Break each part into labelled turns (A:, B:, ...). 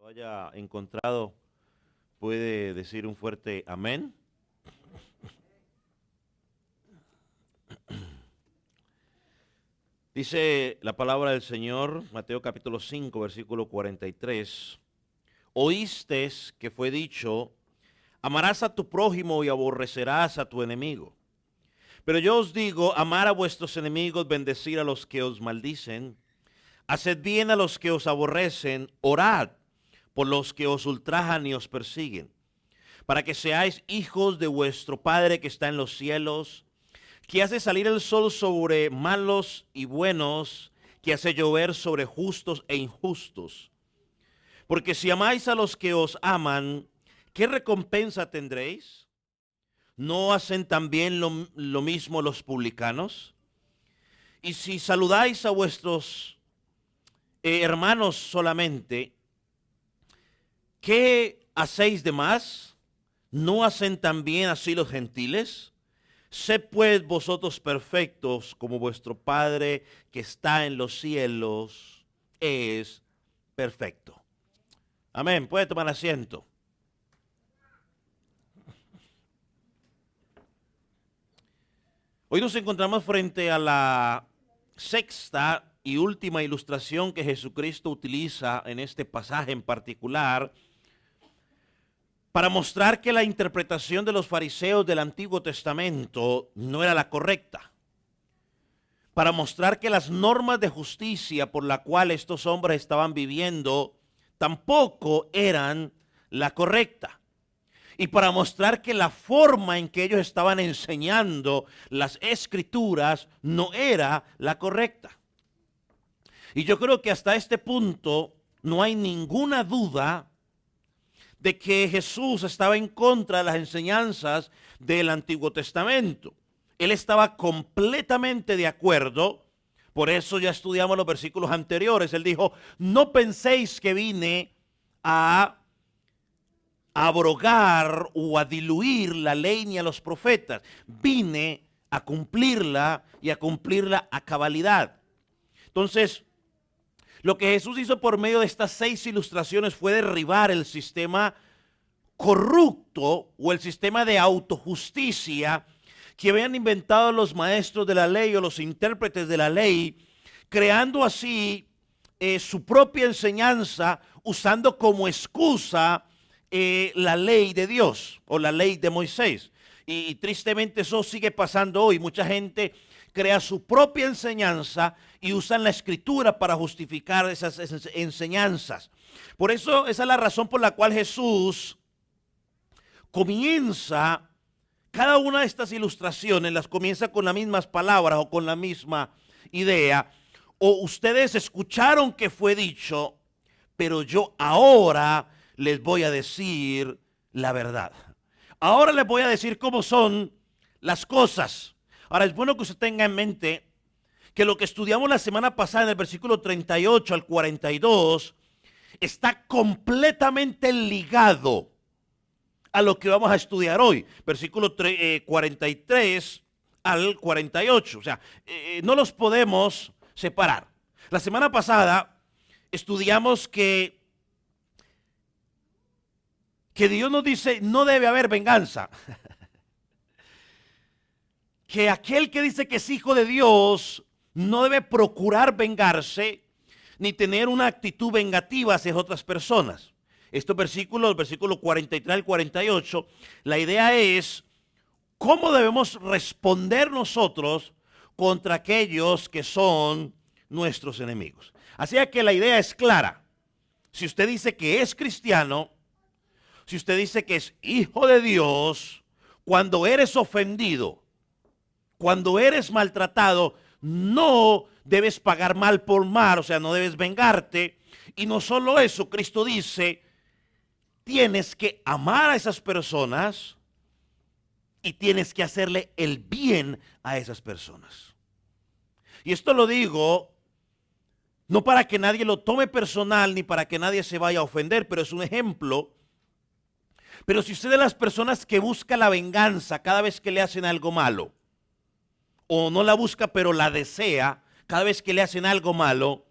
A: haya encontrado puede decir un fuerte amén. Dice la palabra del Señor, Mateo capítulo 5, versículo 43. Oíste que fue dicho, amarás a tu prójimo y aborrecerás a tu enemigo. Pero yo os digo, amar a vuestros enemigos, bendecir a los que os maldicen, haced bien a los que os aborrecen, orad por los que os ultrajan y os persiguen, para que seáis hijos de vuestro Padre que está en los cielos, que hace salir el sol sobre malos y buenos, que hace llover sobre justos e injustos. Porque si amáis a los que os aman, ¿qué recompensa tendréis? ¿No hacen también lo mismo los publicanos? Y si saludáis a vuestros hermanos solamente, ¿qué hacéis de más? ¿No hacen también así los gentiles? Sed pues vosotros perfectos, como vuestro Padre que está en los cielos es perfecto. Amén. Puede tomar asiento. Hoy nos encontramos frente a la sexta y última ilustración que Jesucristo utiliza en este pasaje en particular, para mostrar que la interpretación de los fariseos del Antiguo Testamento no era la correcta. Para mostrar que las normas de justicia por la cual estos hombres estaban viviendo tampoco eran la correcta. Y para mostrar que la forma en que ellos estaban enseñando las escrituras no era la correcta. Y yo creo que hasta este punto no hay ninguna duda de que Jesús estaba en contra de las enseñanzas del Antiguo Testamento. Él estaba completamente de acuerdo. Por eso ya estudiamos los versículos anteriores. Él dijo, no penséis que vine a abrogar o a diluir la ley ni a los profetas. Vine a cumplirla y a cumplirla a cabalidad. Entonces, lo que Jesús hizo por medio de estas 6 ilustraciones fue derribar el sistema corrupto o el sistema de autojusticia que habían inventado los maestros de la ley o los intérpretes de la ley, creando así su propia enseñanza, usando como excusa la ley de Dios o la ley de Moisés. Y tristemente eso sigue pasando hoy. Mucha gente crea su propia enseñanza y usan la escritura para justificar esas enseñanzas. Por eso esa es la razón por la cual Jesús comienza cada una de estas ilustraciones, las comienza con las mismas palabras o con la misma idea. O ustedes escucharon que fue dicho, pero yo ahora les voy a decir la verdad. Ahora les voy a decir cómo son las cosas. Ahora es bueno que usted tenga en mente que lo que estudiamos la semana pasada en el versículo 38 al 42 está completamente ligado a lo que vamos a estudiar hoy. Versículo 43 al 48. O sea, no los podemos separar. La semana pasada estudiamos que Dios nos dice no debe haber venganza. Que aquel que dice que es hijo de Dios no debe procurar vengarse ni tener una actitud vengativa hacia otras personas. Estos versículos 43 al 48, la idea es cómo debemos responder nosotros contra aquellos que son nuestros enemigos. Así que la idea es clara. Si usted dice que es cristiano, si usted dice que es hijo de Dios, cuando eres ofendido, cuando eres maltratado, no debes pagar mal por mal, o sea, no debes vengarte. Y no solo eso, Cristo dice, tienes que amar a esas personas y tienes que hacerle el bien a esas personas. Y esto lo digo no para que nadie lo tome personal ni para que nadie se vaya a ofender, pero es un ejemplo. Pero si usted es de las personas que busca la venganza cada vez que le hacen algo malo, o no la busca pero la desea cada vez que le hacen algo malo,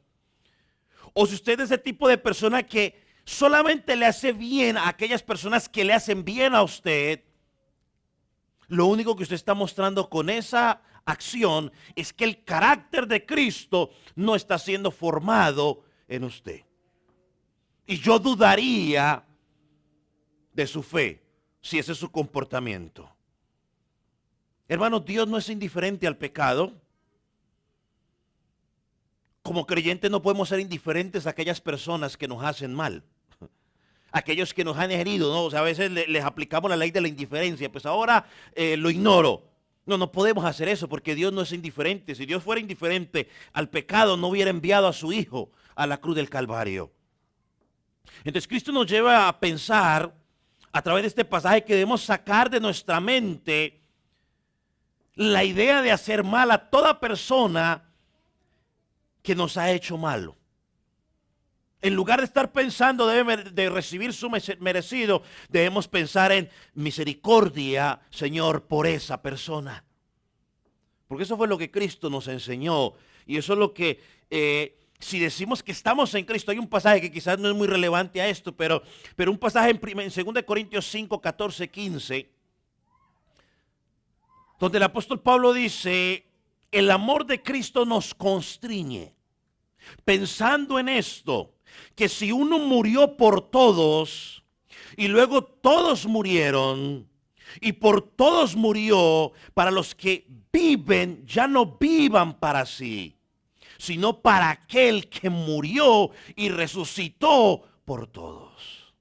A: o si usted es ese tipo de persona que solamente le hace bien a aquellas personas que le hacen bien a usted, lo único que usted está mostrando con esa acción es que el carácter de Cristo no está siendo formado en usted. Y yo dudaría de su fe si ese es su comportamiento. Hermanos, Dios no es indiferente al pecado. Como creyentes no podemos ser indiferentes a aquellas personas que nos hacen mal. Aquellos que nos han herido, ¿no? O sea, a veces les aplicamos la ley de la indiferencia. Pues ahora lo ignoro. No, no podemos hacer eso porque Dios no es indiferente. Si Dios fuera indiferente al pecado, no hubiera enviado a su Hijo a la cruz del Calvario. Entonces Cristo nos lleva a pensar a través de este pasaje que debemos sacar de nuestra mente la idea de hacer mal a toda persona que nos ha hecho malo. En lugar de estar pensando de recibir su merecido, debemos pensar en misericordia, Señor, por esa persona. Porque eso fue lo que Cristo nos enseñó. Y eso es lo que, si decimos que estamos en Cristo, hay un pasaje que quizás no es muy relevante a esto, pero un pasaje en 2 Corintios 5, 14, 15, donde el apóstol Pablo dice, el amor de Cristo nos constriñe, pensando en esto, que si uno murió por todos y luego todos murieron y por todos murió, para los que viven ya no vivan para sí, sino para aquel que murió y resucitó por todos.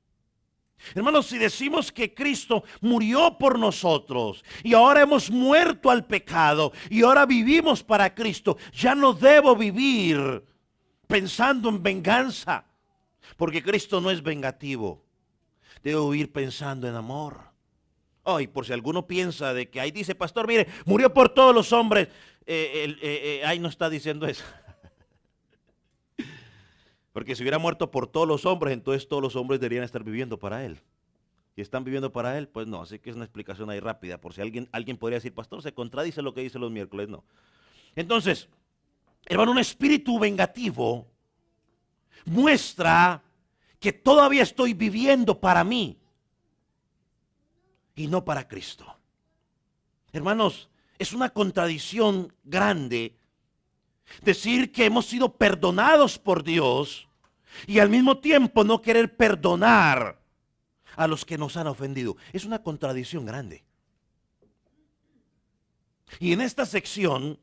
A: Hermanos, si decimos que Cristo murió por nosotros y ahora hemos muerto al pecado y ahora vivimos para Cristo, ya no debo vivir pensando en venganza, porque Cristo no es vengativo. Debo vivir pensando en amor. Oh, y por si alguno piensa de que ahí dice, pastor, mire, murió por todos los hombres, ahí no está diciendo eso. Porque si hubiera muerto por todos los hombres, entonces todos los hombres deberían estar viviendo para Él. ¿Y están viviendo para Él? Pues no, así que es una explicación ahí rápida, por si alguien podría decir, pastor, se contradice lo que dice los miércoles, no. Entonces, hermano, un espíritu vengativo muestra que todavía estoy viviendo para mí y no para Cristo. Hermanos, es una contradicción grande decir que hemos sido perdonados por Dios y al mismo tiempo no querer perdonar a los que nos han ofendido. Es una contradicción grande. Y en esta sección,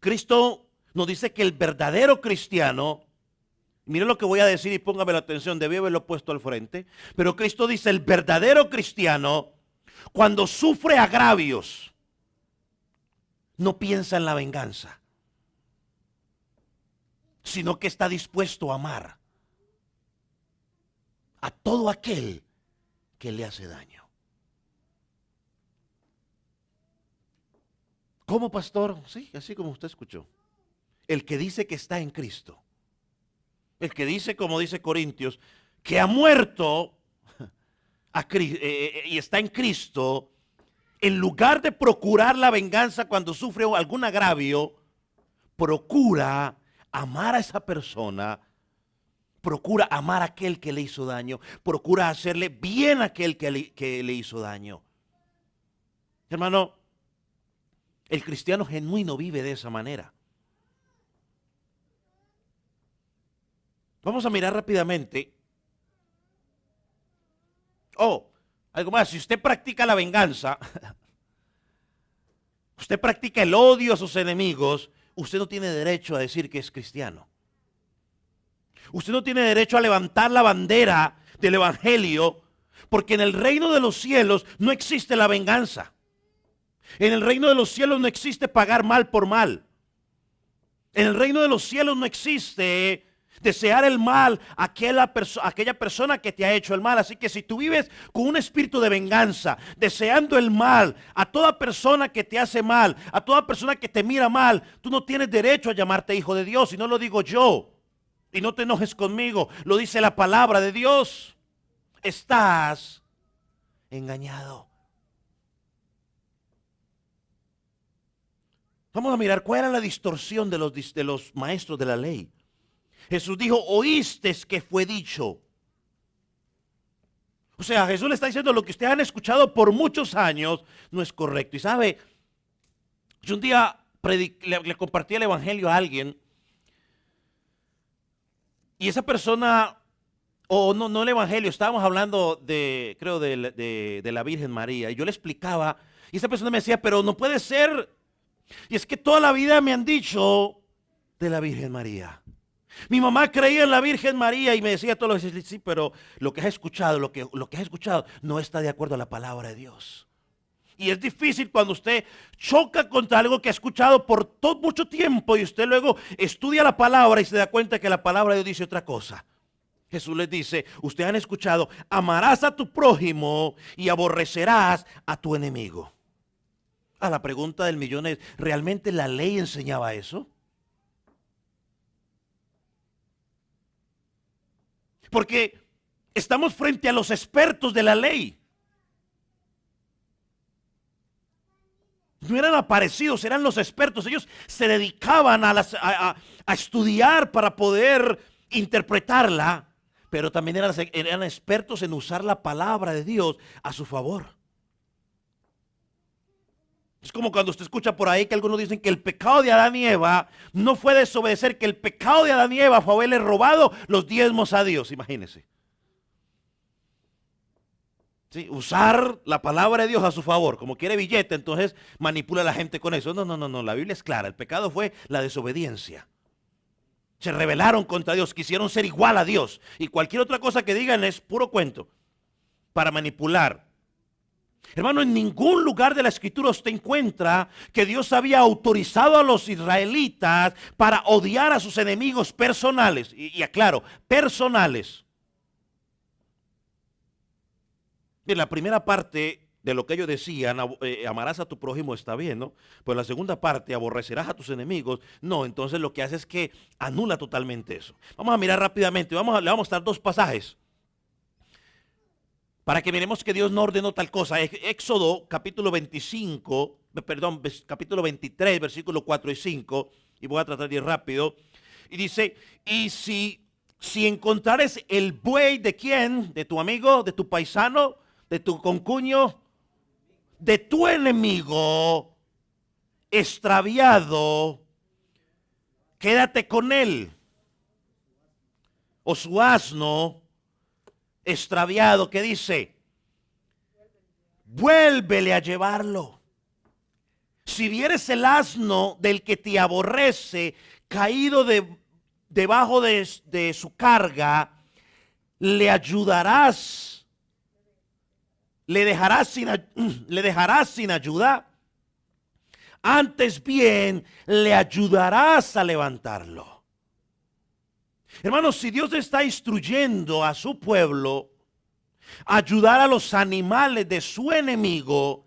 A: Cristo nos dice que el verdadero cristiano, mire lo que voy a decir y póngame la atención, debí haberlo puesto al frente, pero Cristo dice, el verdadero cristiano, cuando sufre agravios, no piensa en la venganza, sino que está dispuesto a amar a todo aquel que le hace daño. ¿Cómo, pastor? Sí, así como usted escuchó. El que dice que está en Cristo, el que dice, como dice Corintios, que ha muerto y está en Cristo, en lugar de procurar la venganza cuando sufre algún agravio, procura amar a esa persona, procura amar a aquel que le hizo daño, procura hacerle bien a aquel que le hizo daño. Hermano, el cristiano genuino vive de esa manera. Vamos a mirar rápidamente. Oh, algo más, si usted practica la venganza, usted practica el odio a sus enemigos, usted no tiene derecho a decir que es cristiano. Usted no tiene derecho a levantar la bandera del evangelio, porque en el reino de los cielos no existe la venganza. En el reino de los cielos no existe pagar mal por mal. En el reino de los cielos no existe desear el mal a aquella persona que te ha hecho el mal. Así que si tú vives con un espíritu de venganza, deseando el mal a toda persona que te hace mal, a toda persona que te mira mal, tú no tienes derecho a llamarte hijo de Dios. Y no lo digo yo. Y no te enojes conmigo, lo dice la palabra de Dios. Estás engañado. Vamos a mirar cuál era la distorsión de los maestros de la ley. Jesús dijo, oíste que fue dicho. O sea, Jesús le está diciendo lo que ustedes han escuchado por muchos años no es correcto. Y sabe, yo un día le compartí el evangelio a alguien y esa persona, o no el evangelio, estábamos hablando de, creo, de la Virgen María. Y yo le explicaba y esa persona me decía, pero no puede ser. Y es que toda la vida me han dicho de la Virgen María. Mi mamá creía en la Virgen María y me decía todos los días, sí, pero lo que has escuchado, lo que has escuchado no está de acuerdo a la palabra de Dios. Y es difícil cuando usted choca contra algo que ha escuchado por todo mucho tiempo y usted luego estudia la palabra y se da cuenta que la palabra de Dios dice otra cosa. Jesús les dice, ustedes han escuchado, amarás a tu prójimo y aborrecerás a tu enemigo. A la pregunta del millón es, ¿realmente la ley enseñaba eso? Porque estamos frente a los expertos de la ley. No eran aparecidos, eran los expertos. Ellos se dedicaban a estudiar para poder interpretarla, pero también eran expertos en usar la palabra de Dios a su favor. Es como cuando usted escucha por ahí que algunos dicen que el pecado de Adán y Eva no fue desobedecer, que el pecado de Adán y Eva fue haberle robado los diezmos a Dios, imagínense. Sí, usar la palabra de Dios a su favor, como quiere billete, entonces manipula a la gente con eso. No, la Biblia es clara, el pecado fue la desobediencia. Se rebelaron contra Dios, quisieron ser igual a Dios. Y cualquier otra cosa que digan es puro cuento para manipular. Hermano, en ningún lugar de la escritura usted encuentra que Dios había autorizado a los israelitas para odiar a sus enemigos personales. Y aclaro, personales. En la primera parte de lo que ellos decían, amarás a tu prójimo, está bien, ¿no? Pero en la segunda parte, aborrecerás a tus enemigos, no. Entonces lo que hace es que anula totalmente eso. Vamos a mirar rápidamente, le vamos a mostrar dos pasajes para que miremos que Dios no ordenó tal cosa. Éxodo capítulo 23, versículos 4 y 5, y voy a tratar de ir rápido. Y dice, y si encontrares el buey de quién, de tu amigo, de tu paisano, de tu concuño, de tu enemigo, extraviado, quédate con él. O su asno extraviado, ¿qué dice? Vuélvele a llevarlo. Si vieres el asno del que te aborrece caído debajo de su carga, le ayudarás. Le dejarás sin ayuda. Antes bien, le ayudarás a levantarlo. Hermanos, si Dios está instruyendo a su pueblo a ayudar a los animales de su enemigo,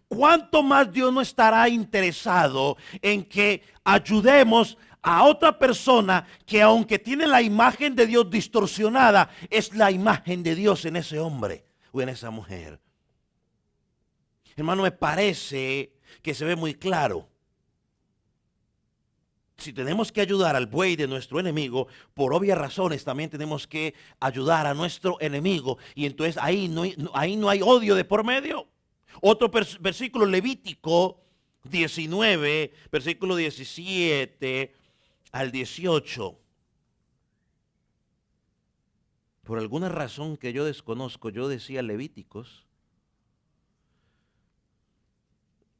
A: ¿cuánto más Dios no estará interesado en que ayudemos a otra persona que, aunque tiene la imagen de Dios distorsionada, es la imagen de Dios en ese hombre o en esa mujer? Hermano, me parece que se ve muy claro. Si tenemos que ayudar al buey de nuestro enemigo, por obvias razones también tenemos que ayudar a nuestro enemigo. Y entonces ahí no hay odio de por medio. Otro versículo, Levítico 19, versículo 17 al 18. Por alguna razón que yo desconozco, yo decía Levíticos.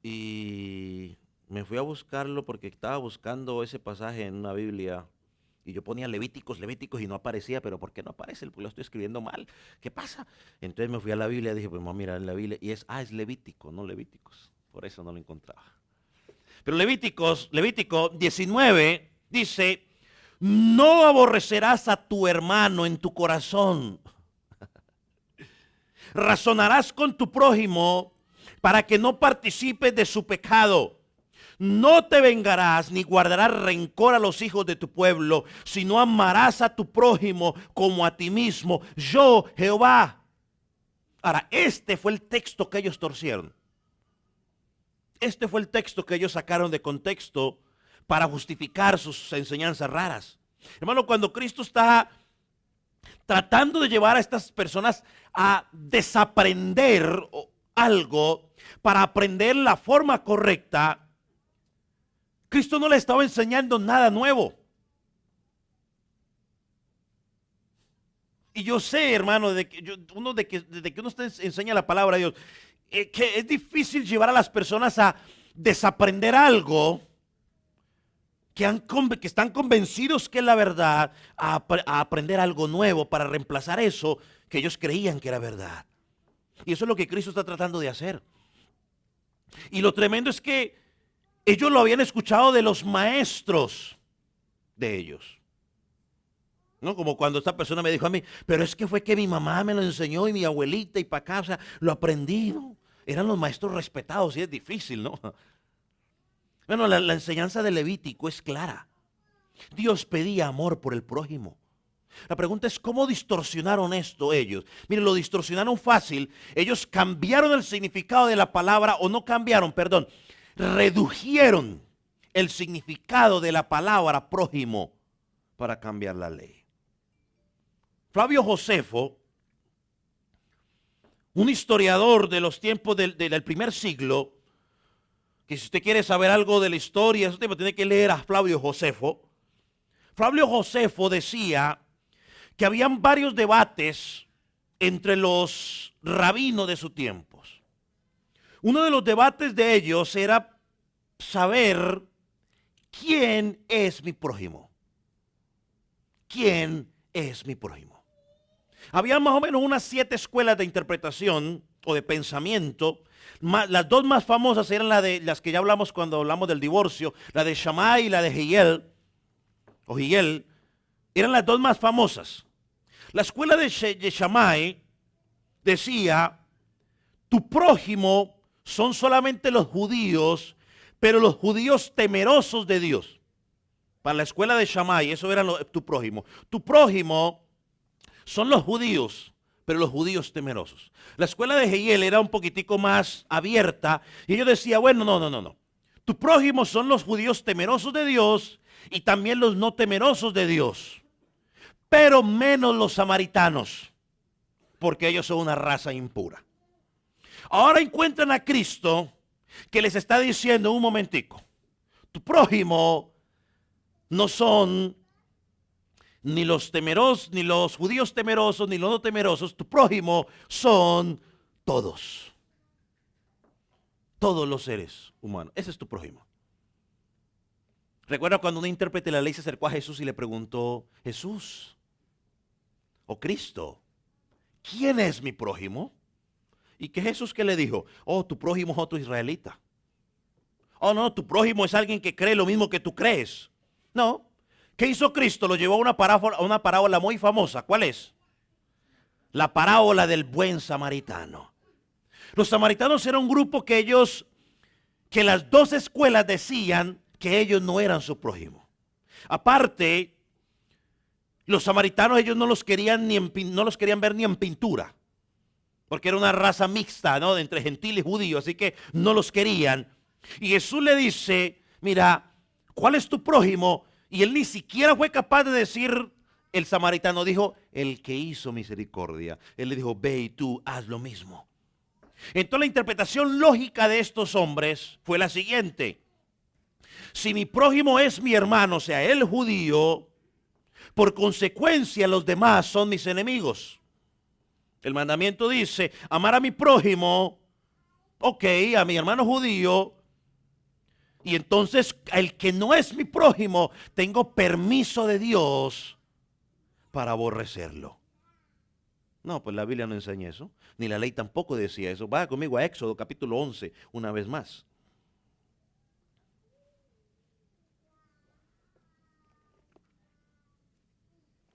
A: Y me fui a buscarlo porque estaba buscando ese pasaje en una Biblia. Y yo ponía Levíticos y no aparecía. ¿Pero por qué no aparece? Porque lo estoy escribiendo mal. ¿Qué pasa? Entonces me fui a la Biblia y dije, pues vamos a mirar en la Biblia. Y es Levítico, no Levíticos. Por eso no lo encontraba. Pero Levítico 19 dice, no aborrecerás a tu hermano en tu corazón. Razonarás con tu prójimo para que no participes de su pecado. No te vengarás ni guardarás rencor a los hijos de tu pueblo, sino amarás a tu prójimo como a ti mismo. Yo, Jehová. Ahora, este fue el texto que ellos torcieron. Este fue el texto que ellos sacaron de contexto para justificar sus enseñanzas raras. Hermano, cuando Cristo está tratando de llevar a estas personas a desaprender algo para aprender la forma correcta, Cristo no le estaba enseñando nada nuevo. Y yo sé, hermano, desde que uno enseña la palabra de Dios, que es difícil llevar a las personas a desaprender algo que están convencidos que es la verdad, a aprender algo nuevo para reemplazar eso que ellos creían que era verdad. Y eso es lo que Cristo está tratando de hacer. Y lo tremendo es que ellos lo habían escuchado de los maestros de ellos. ¿No? Como cuando esta persona me dijo a mí, pero es que fue que mi mamá me lo enseñó y mi abuelita y para acá, o sea, lo aprendí, ¿no? Eran los maestros respetados y es difícil, ¿no? Bueno, la enseñanza de Levítico es clara. Dios pedía amor por el prójimo. La pregunta es, ¿cómo distorsionaron esto ellos? Miren, lo distorsionaron fácil. Ellos cambiaron el significado de la palabra, o no cambiaron, perdón, redujeron el significado de la palabra prójimo para cambiar la ley. Flavio Josefo, un historiador de los tiempos del primer siglo, que si usted quiere saber algo de la historia, usted tiene que leer a Flavio Josefo. Flavio Josefo decía que habían varios debates entre los rabinos de sus tiempos. Uno de los debates de ellos era saber quién es mi prójimo. ¿Quién es mi prójimo? Había más o menos unas 7 escuelas de interpretación o de pensamiento. Las dos más famosas eran las que ya hablamos cuando hablamos del divorcio, la de Shammai y la de Hillel, eran las dos más famosas. La escuela de Shammai decía, tu prójimo son solamente los judíos, pero los judíos temerosos de Dios. Para la escuela de Shammai, eso era tu prójimo. Tu prójimo son los judíos, pero los judíos temerosos. La escuela de Hillel era un poquitico más abierta y ellos decían, bueno, no. Tu prójimo son los judíos temerosos de Dios y también los no temerosos de Dios, pero menos los samaritanos, porque ellos son una raza impura. Ahora encuentran a Cristo que les está diciendo, un momentico, tu prójimo no son ni los temerosos, ni los judíos temerosos, ni los no temerosos. Tu prójimo son todos. Todos los seres humanos. Ese es tu prójimo. Recuerda cuando un intérprete de la ley se acercó a Jesús y le preguntó, Jesús, o Cristo, ¿quién es mi prójimo? ¿Y qué Jesús qué le dijo? Oh, tu prójimo es otro israelita. Oh, no, tu prójimo es alguien que cree lo mismo que tú crees. No. ¿Qué hizo Cristo? Lo llevó a una parábola muy famosa. ¿Cuál es? La parábola del buen samaritano. Los samaritanos eran un grupo que las dos escuelas decían que ellos no eran su prójimo. Aparte, los samaritanos ellos no los querían ver ni en pintura, porque era una raza mixta, ¿no? Entre gentil y judío, así que no los querían. Y Jesús le dice, mira, ¿cuál es tu prójimo? Y él ni siquiera fue capaz de decir, el samaritano dijo, el que hizo misericordia. Él le dijo, ve y tú haz lo mismo. Entonces la interpretación lógica de estos hombres fue la siguiente. Si mi prójimo es mi hermano, o sea, el judío, por consecuencia los demás son mis enemigos. El mandamiento dice, amar a mi prójimo, ok, a mi hermano judío. Y entonces, el que no es mi prójimo, tengo permiso de Dios para aborrecerlo. No, pues la Biblia no enseña eso, ni la ley tampoco decía eso. Vaya conmigo a Éxodo capítulo 11, una vez más.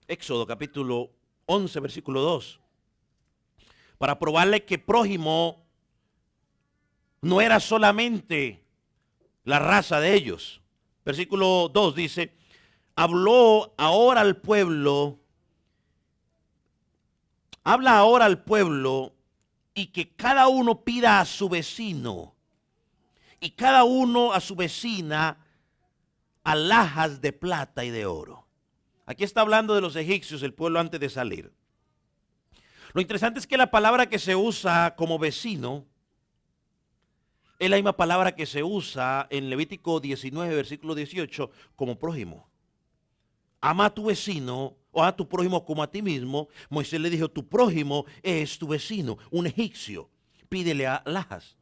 A: Éxodo capítulo 11, versículo 2. Para probarle que prójimo no era solamente la raza de ellos. Versículo 2 dice, habla ahora al pueblo y que cada uno pida a su vecino y cada uno a su vecina alhajas de plata y de oro. Aquí está hablando de los egipcios, el pueblo antes de salir. Lo interesante es que la palabra que se usa como vecino es la misma palabra que se usa en Levítico 19, versículo 18, como prójimo. Ama a tu vecino o a tu prójimo como a ti mismo. Moisés le dijo, tu prójimo es tu vecino, un egipcio. Pídele alhajas.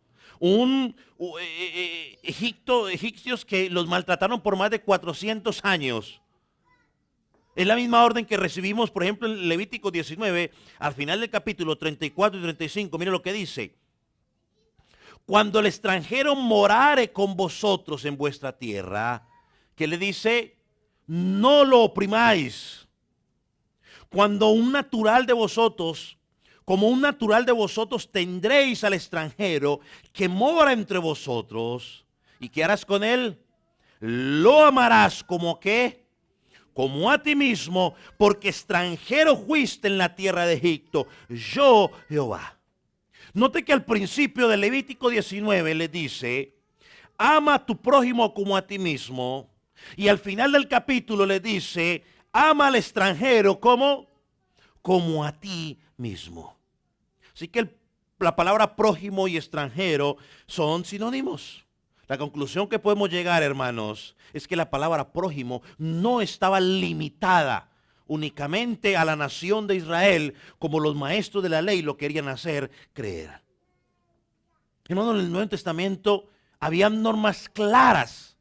A: Egipcios que los maltrataron por más de 400 años. Es la misma orden que recibimos, por ejemplo, en Levítico 19, al final del capítulo 34 y 35. Mire lo que dice. Cuando el extranjero morare con vosotros en vuestra tierra, que le dice, no lo oprimáis. Cuando un natural de vosotros, como un natural de vosotros tendréis al extranjero que mora entre vosotros. ¿Y qué harás con él? Lo amarás como que como a ti mismo, porque extranjero fuiste en la tierra de Egipto, yo Jehová. Note que al principio de Levítico 19 le dice, ama a tu prójimo como a ti mismo. Y al final del capítulo le dice, ama al extranjero como a ti mismo. Así que la palabra prójimo y extranjero son sinónimos. La conclusión que podemos llegar, hermanos, es que la palabra prójimo no estaba limitada únicamente a la nación de Israel, como los maestros de la ley lo querían hacer creer. Hermanos, en el Nuevo Testamento había normas claras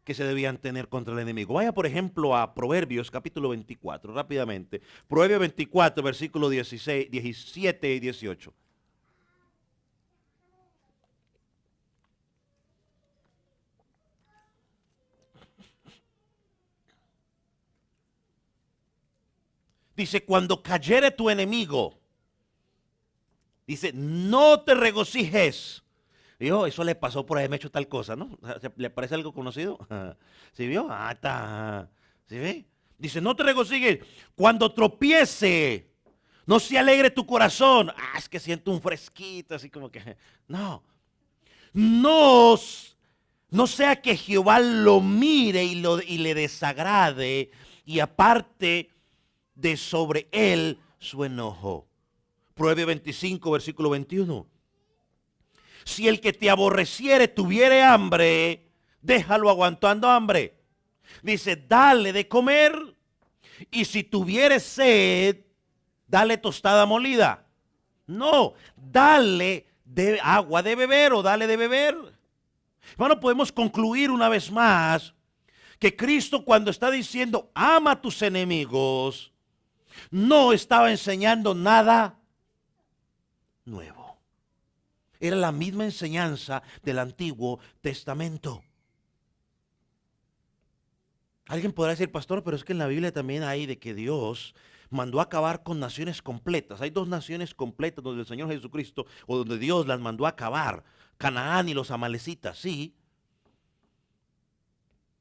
A: que se debían tener contra el enemigo. Vaya, por ejemplo, a Proverbios capítulo 24, rápidamente. Proverbios 24, versículos 17 y 18. Dice, cuando cayere tu enemigo, dice, no te regocijes. Dijo, eso le pasó por haberme hecho tal cosa, ¿no? ¿Le parece algo conocido? ¿Sí vio? Ah, está. ¿Sí ve? Dice, no te regocijes. Cuando tropiece, no se alegre tu corazón. Ah, es que siento un fresquito, así como que. No. No sea que Jehová lo mire y le desagrade y aparte de sobre él su enojo. Proverbios 25, versículo 21. Si el que te aborreciere tuviere hambre, déjalo aguantando hambre. Dice, dale de comer, y si tuviere sed, dale tostada molida. No, dale de agua de beber o dale de beber. Bueno, podemos concluir una vez más que Cristo, cuando está diciendo ama a tus enemigos, no estaba enseñando nada nuevo. Era la misma enseñanza del Antiguo Testamento. Alguien podrá decir, pastor, pero es que en la Biblia también hay de que Dios mandó a acabar con naciones completas. Hay dos naciones completas donde el Señor Jesucristo, o donde Dios las mandó a acabar. Canaán y los amalecitas, sí.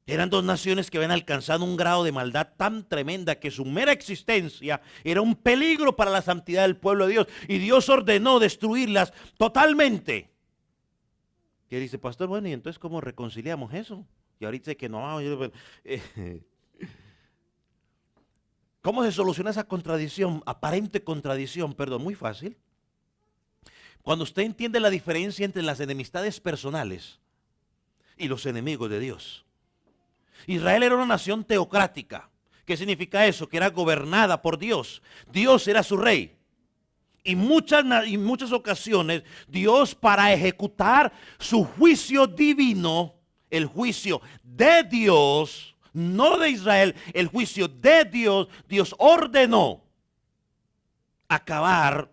A: Eran dos naciones que habían alcanzado un grado de maldad tan tremenda que su mera existencia era un peligro para la santidad del pueblo de Dios. Y Dios ordenó destruirlas totalmente. ¿Qué dice, pastor? Bueno, ¿y entonces cómo reconciliamos eso? Y ahorita dice que no. ¿Cómo se soluciona esa contradicción? Aparente contradicción, perdón, muy fácil. Cuando usted entiende la diferencia entre las enemistades personales y los enemigos de Dios. Israel era una nación teocrática. ¿Qué significa eso? Que era gobernada por Dios. Dios era su rey. Y muchas ocasiones Dios, para ejecutar su juicio divino, el juicio de Dios, no de Israel, el juicio de Dios, Dios ordenó acabar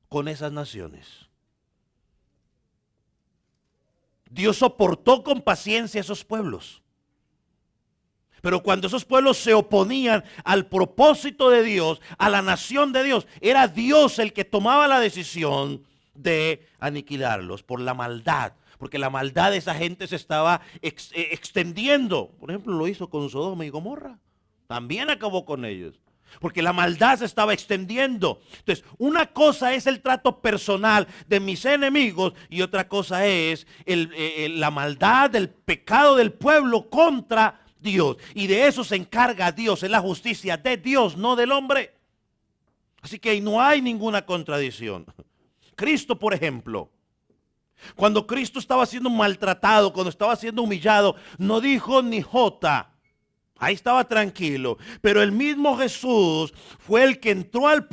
A: con esas naciones. Dios soportó con paciencia a esos pueblos. Pero cuando esos pueblos se oponían al propósito de Dios, a la nación de Dios, era Dios el que tomaba la decisión de aniquilarlos por la maldad. Porque la maldad de esa gente se estaba extendiendo. Por ejemplo, lo hizo con Sodoma y Gomorra. También acabó con ellos. Porque la maldad se estaba extendiendo. Entonces, una cosa es el trato personal de mis enemigos y otra cosa es la maldad, el pecado del pueblo contra Dios. Y de eso se encarga Dios, es la justicia de Dios, no del hombre. Así que no hay ninguna contradicción. Cristo, por ejemplo, cuando Cristo estaba siendo maltratado, cuando estaba siendo humillado, no dijo ni jota. Ahí estaba tranquilo. Pero el mismo Jesús fue el que entró al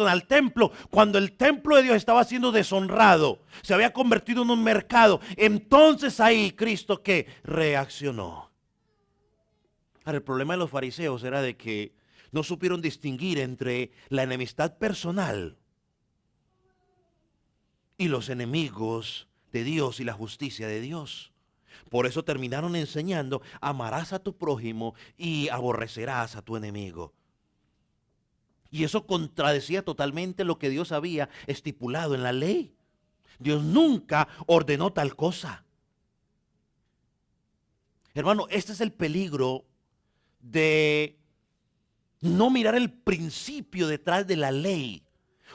A: al templo, cuando el templo de Dios estaba siendo deshonrado. Se había convertido en un mercado. Entonces ahí Cristo, ¿qué? Reaccionó. Ahora, el problema de los fariseos era de que no supieron distinguir entre la enemistad personal y los enemigos de Dios y la justicia de Dios. Por eso terminaron enseñando: amarás a tu prójimo y aborrecerás a tu enemigo. Y eso contradecía totalmente lo que Dios había estipulado en la ley. Dios nunca ordenó tal cosa. Hermano, este es el peligro de no mirar el principio detrás de la ley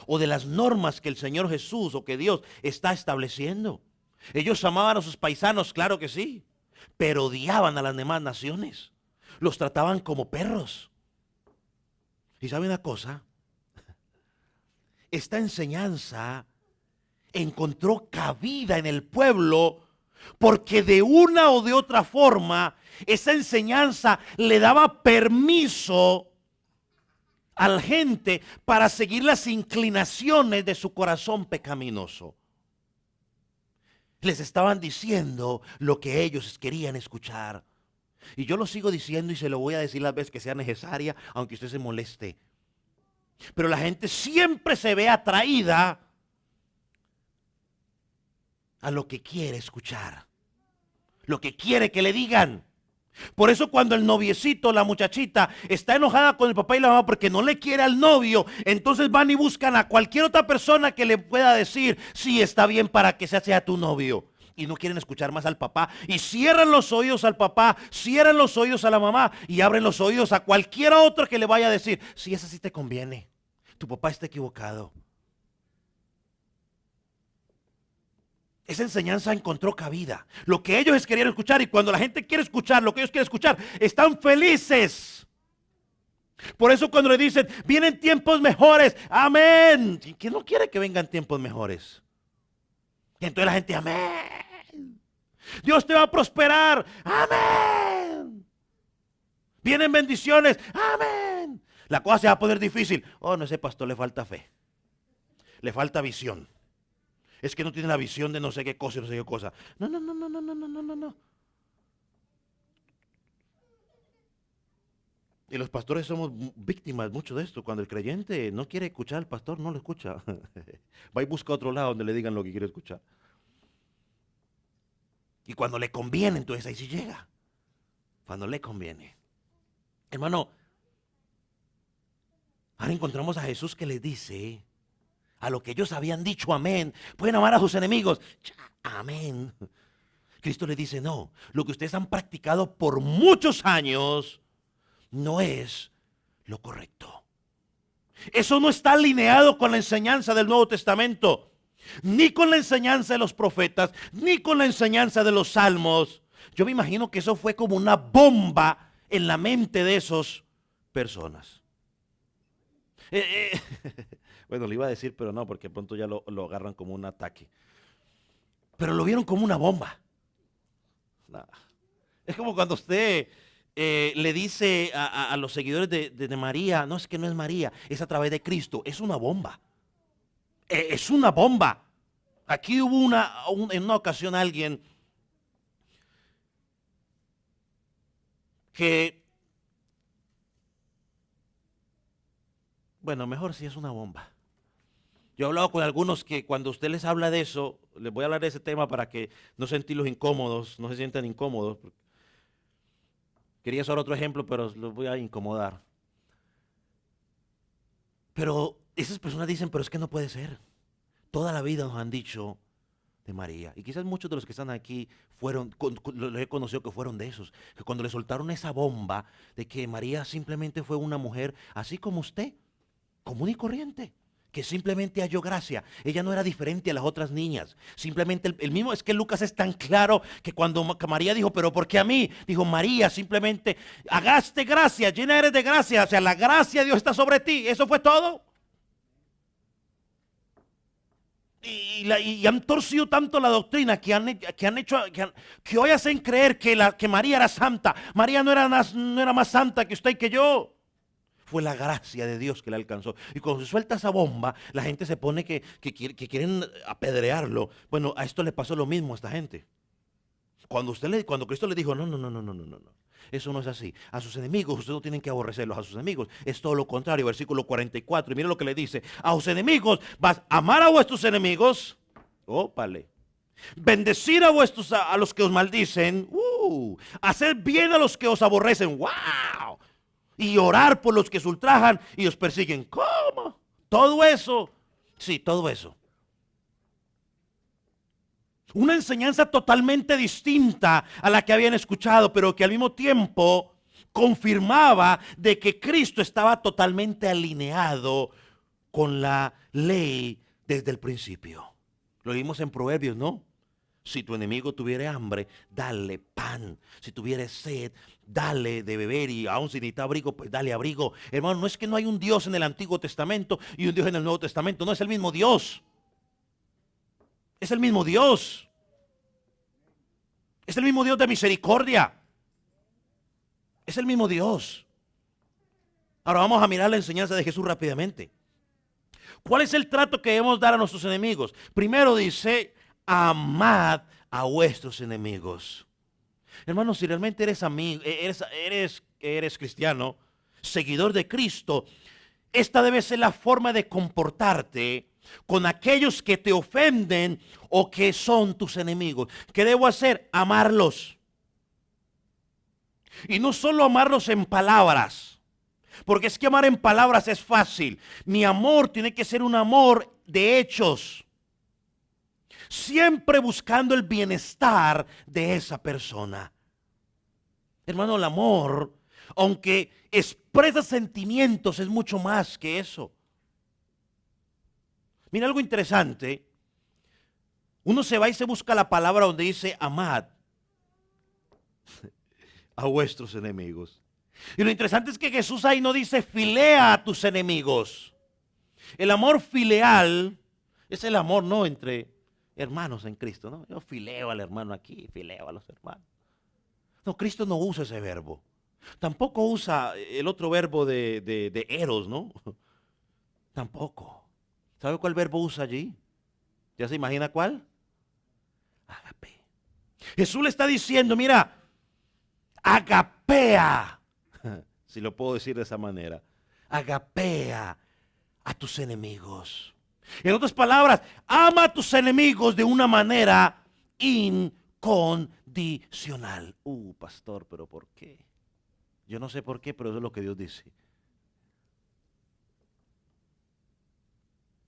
A: o de las normas que el Señor Jesús o que Dios está estableciendo. Ellos amaban a sus paisanos, claro que sí, pero odiaban a las demás naciones. Los trataban como perros. ¿Y sabe una cosa? Esta enseñanza encontró cabida en el pueblo porque de una o de otra forma esa enseñanza le daba permiso a la gente para seguir las inclinaciones de su corazón pecaminoso. Les estaban diciendo lo que ellos querían escuchar. Y yo lo sigo diciendo y se lo voy a decir las veces que sea necesaria, aunque usted se moleste. Pero la gente siempre se ve atraída a lo que quiere escuchar, lo que quiere que le digan. Por eso cuando el noviecito, la muchachita, está enojada con el papá y la mamá porque no le quiere al novio, entonces van y buscan a cualquier otra persona que le pueda decir: sí, está bien, para que sea tu novio. Y no quieren escuchar más al papá y cierran los oídos al papá, cierran los oídos a la mamá y abren los oídos a cualquier otro que le vaya a decir: sí, esa sí te conviene, tu papá está equivocado. Esa enseñanza encontró cabida. Lo que ellos querían escuchar, y cuando la gente quiere escuchar lo que ellos quieren escuchar, están felices. Por eso cuando le dicen: vienen tiempos mejores, amén. ¿Quién no quiere que vengan tiempos mejores? Y entonces la gente: amén. Dios te va a prosperar, amén. Vienen bendiciones, amén. La cosa se va a poner difícil. Oh, no, ese pastor le falta fe, le falta visión. Es que no tiene la visión de no sé qué cosa y no sé qué cosa. No. Y los pastores somos víctimas mucho de esto. Cuando el creyente no quiere escuchar al pastor, no lo escucha. Va y busca otro lado donde le digan lo que quiere escuchar. Y cuando le conviene, entonces ahí sí llega. Cuando le conviene. Hermano, ahora encontramos a Jesús que les dice a lo que ellos habían dicho: amén. Pueden amar a sus enemigos, amén. Cristo les dice: no, lo que ustedes han practicado por muchos años no es lo correcto. Eso no está alineado con la enseñanza del Nuevo Testamento, ni con la enseñanza de los profetas, ni con la enseñanza de los salmos. Yo me imagino que eso fue como una bomba en la mente de esas personas. Bueno, le iba a decir, pero no, porque pronto ya lo agarran como un ataque. Pero lo vieron como una bomba. Nah. Es como cuando usted le dice a los seguidores de María: no, es que no es María, es a través de Cristo. Es una bomba. Es una bomba. Aquí hubo en una ocasión alguien que, bueno, mejor si es una bomba. Yo he hablado con algunos que cuando usted les habla de eso, les voy a hablar de ese tema para que no sentirlos incómodos, no se sientan incómodos. Quería usar otro ejemplo, pero los voy a incomodar. Pero esas personas dicen: pero es que no puede ser. Toda la vida nos han dicho de María. Y quizás muchos de los que están aquí lo he conocido que fueron de esos. Que cuando le soltaron esa bomba de que María simplemente fue una mujer así como usted, común y corriente, que simplemente halló gracia. Ella no era diferente a las otras niñas. Simplemente el mismo, es que Lucas es tan claro que cuando María dijo, pero ¿por qué a mí? Dijo, María, simplemente hagaste gracia, llena eres de gracia. O sea, la gracia de Dios está sobre ti. Eso fue todo. Y han torcido tanto la doctrina que hoy hacen creer que María era santa. María no era más santa que usted y que yo. Fue la gracia de Dios que le alcanzó. Y cuando se suelta esa bomba, la gente se pone que quieren apedrearlo. Bueno, a esto le pasó lo mismo a esta gente. Cuando Cristo le dijo, no, no, no, no, no, no, no. Eso no es así. A sus enemigos ustedes no tienen que aborrecerlos. A sus enemigos es todo lo contrario. Versículo 44. Y mire lo que le dice. A sus enemigos vas a amar a vuestros enemigos. Ópale. Bendecir a los que os maldicen. Hacer bien a los que os aborrecen. ¡Wow! Y orar por los que os ultrajan y os persiguen. ¿Cómo? Todo eso. Sí, todo eso. Una enseñanza totalmente distinta a la que habían escuchado, pero que al mismo tiempo confirmaba de que Cristo estaba totalmente alineado con la ley desde el principio. Lo vimos en Proverbios, ¿no? Si tu enemigo tuviera hambre, dale pan. Si tuviera sed, dale de beber. Y aún si necesita abrigo, pues dale abrigo. Hermano, no es que no hay un Dios en el Antiguo Testamento y un Dios en el Nuevo Testamento. No, es el mismo Dios. Es el mismo Dios. Es el mismo Dios de misericordia. Es el mismo Dios. Ahora vamos a mirar la enseñanza de Jesús rápidamente. ¿Cuál es el trato que debemos dar a nuestros enemigos? Primero dice, amad a vuestros enemigos. Hermano, si realmente eres amigo, eres cristiano, seguidor de Cristo, esta debe ser la forma de comportarte con aquellos que te ofenden o que son tus enemigos. ¿Qué debo hacer? Amarlos. Y no solo amarlos en palabras, porque es que amar en palabras es fácil. Mi amor tiene que ser un amor de hechos, siempre buscando el bienestar de esa persona. Hermano, el amor, aunque expresa sentimientos, es mucho más que eso. Mira algo interesante. Uno se va y se busca la palabra donde dice amad a vuestros enemigos. Y lo interesante es que Jesús ahí no dice filea a tus enemigos. El amor filial es el amor no entre hermanos en Cristo, ¿no? Yo fileo al hermano aquí, fileo a los hermanos. No, Cristo no usa ese verbo. Tampoco usa el otro verbo de eros, ¿no? Tampoco. ¿Sabe cuál verbo usa allí? ¿Ya se imagina cuál? Agape. Jesús le está diciendo, mira, agapea, si lo puedo decir de esa manera, agapea a tus enemigos. En otras palabras, ama a tus enemigos de una manera incondicional. Pastor, ¿pero por qué? Yo no sé por qué, pero eso es lo que Dios dice.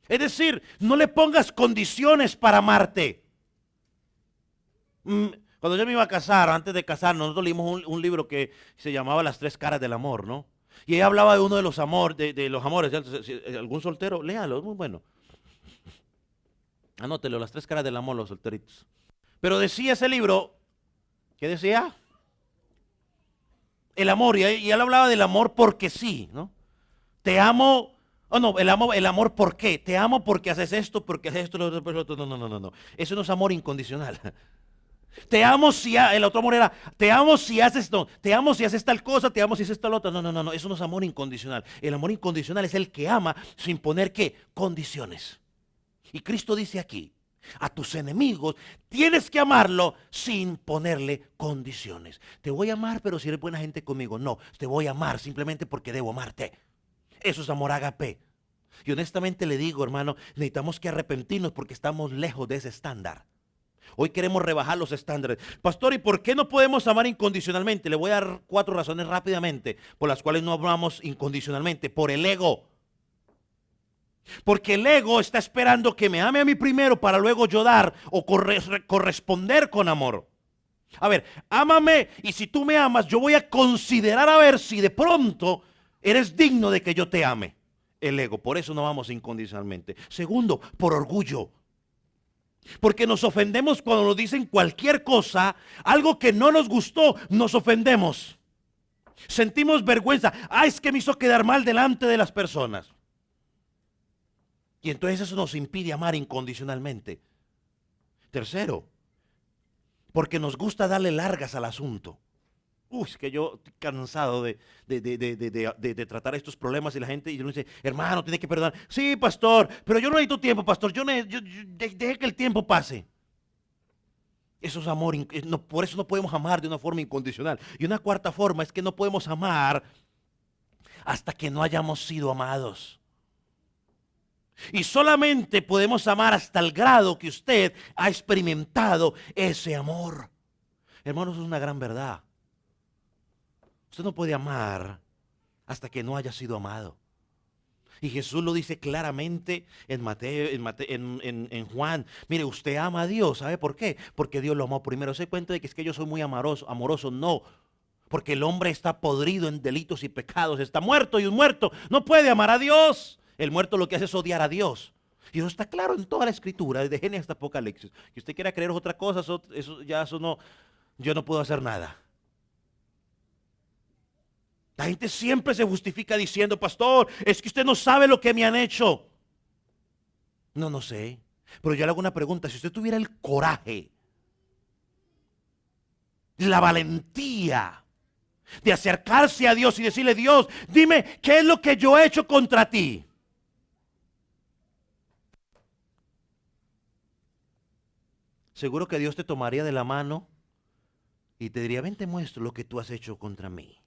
A: Es decir, no le pongas condiciones para amarte. Cuando yo me iba a casar, antes de casarnos, nosotros leímos un libro que se llamaba Las tres caras del amor, ¿no? Y ella hablaba de uno de los amores, de los amores. ¿Algún soltero? Léalo, es muy bueno. Anótelo, Las tres caras del amor, los solteritos. Pero decía ese libro, ¿qué decía? El amor, y él hablaba del amor porque sí, ¿no? Te amo. Oh, no, el amor, ¿por qué? Te amo porque haces esto, porque haces esto, lo otro. No. Eso no es amor incondicional. Te amo si, el otro amor era, te amo si haces, no, te amo si haces tal cosa, te amo si haces tal otra. No, eso no es amor incondicional. El amor incondicional es el que ama sin poner, ¿qué? Condiciones. Y Cristo dice aquí, a tus enemigos tienes que amarlo sin ponerle condiciones. Te voy a amar, pero si eres buena gente conmigo. No, te voy a amar simplemente porque debo amarte. Eso es amor agape. Y honestamente le digo, hermano, necesitamos que arrepentirnos porque estamos lejos de ese estándar. Hoy queremos rebajar los estándares. Pastor, ¿y por qué no podemos amar incondicionalmente? Le voy a dar 4 razones rápidamente por las cuales no amamos incondicionalmente. Por el ego. Porque el ego está esperando que me ame a mí primero para luego yo dar o corresponder con amor. A ver, ámame y si tú me amas, yo voy a considerar a ver si de pronto eres digno de que yo te ame. el ego. Por eso no amamos incondicionalmente. Segundo, por orgullo. Porque nos ofendemos cuando nos dicen cualquier cosa, algo que no nos gustó, nos ofendemos. Sentimos vergüenza. Es que me hizo quedar mal delante de las personas. Y entonces eso nos impide amar incondicionalmente. Tercero, porque nos gusta darle largas al asunto. Es que yo estoy cansado de tratar estos problemas y la gente y uno dice, hermano, tiene que perdonar. Sí, pastor, pero yo no necesito tiempo, pastor. Deje que el tiempo pase. Eso es amor. No, por eso no podemos amar de una forma incondicional. Y una cuarta forma es que no podemos amar hasta que no hayamos sido amados. Y solamente podemos amar hasta el grado que usted ha experimentado ese amor. Hermanos, es una gran verdad. Usted no puede amar hasta que no haya sido amado. Y Jesús lo dice claramente en Mateo, en Juan. Mire, usted ama a Dios. ¿Sabe por qué? Porque Dios lo amó primero. ¿Se da cuenta de que es que yo soy muy amoroso? No. Porque el hombre está podrido en delitos y pecados. Está muerto y un muerto no puede amar a Dios. El muerto lo que hace es odiar a Dios. Y eso está claro en toda la escritura, desde Génesis hasta Apocalipsis. Que usted quiera creer otra cosa, eso no, yo no puedo hacer nada. La gente siempre se justifica diciendo, pastor, es que usted no sabe lo que me han hecho. No sé. Pero yo le hago una pregunta. Si usted tuviera el coraje, la valentía de acercarse a Dios y decirle, Dios, dime, ¿qué es lo que yo he hecho contra ti? Seguro que Dios te tomaría de la mano y te diría, ven, te muestro lo que tú has hecho contra mí.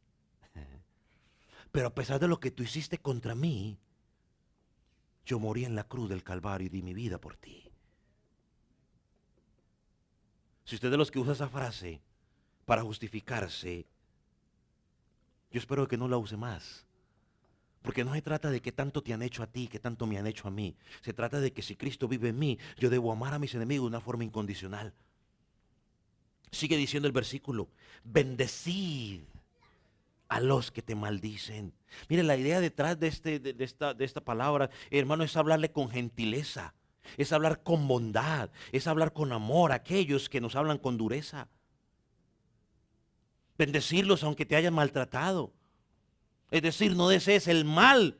A: Pero a pesar de lo que tú hiciste contra mí, yo morí en la cruz del Calvario y di mi vida por ti. Si usted es de los que usa esa frase para justificarse, yo espero que no la use más. Porque no se trata de que tanto te han hecho a ti, que tanto me han hecho a mí. Se trata de que si Cristo vive en mí, yo debo amar a mis enemigos de una forma incondicional. Sigue diciendo el versículo, bendecid a los que te maldicen. Mire, la idea detrás de esta palabra, hermano, es hablarle con gentileza, es hablar con bondad, es hablar con amor a aquellos que nos hablan con dureza. Bendecirlos aunque te hayan maltratado. Es decir, no desees el mal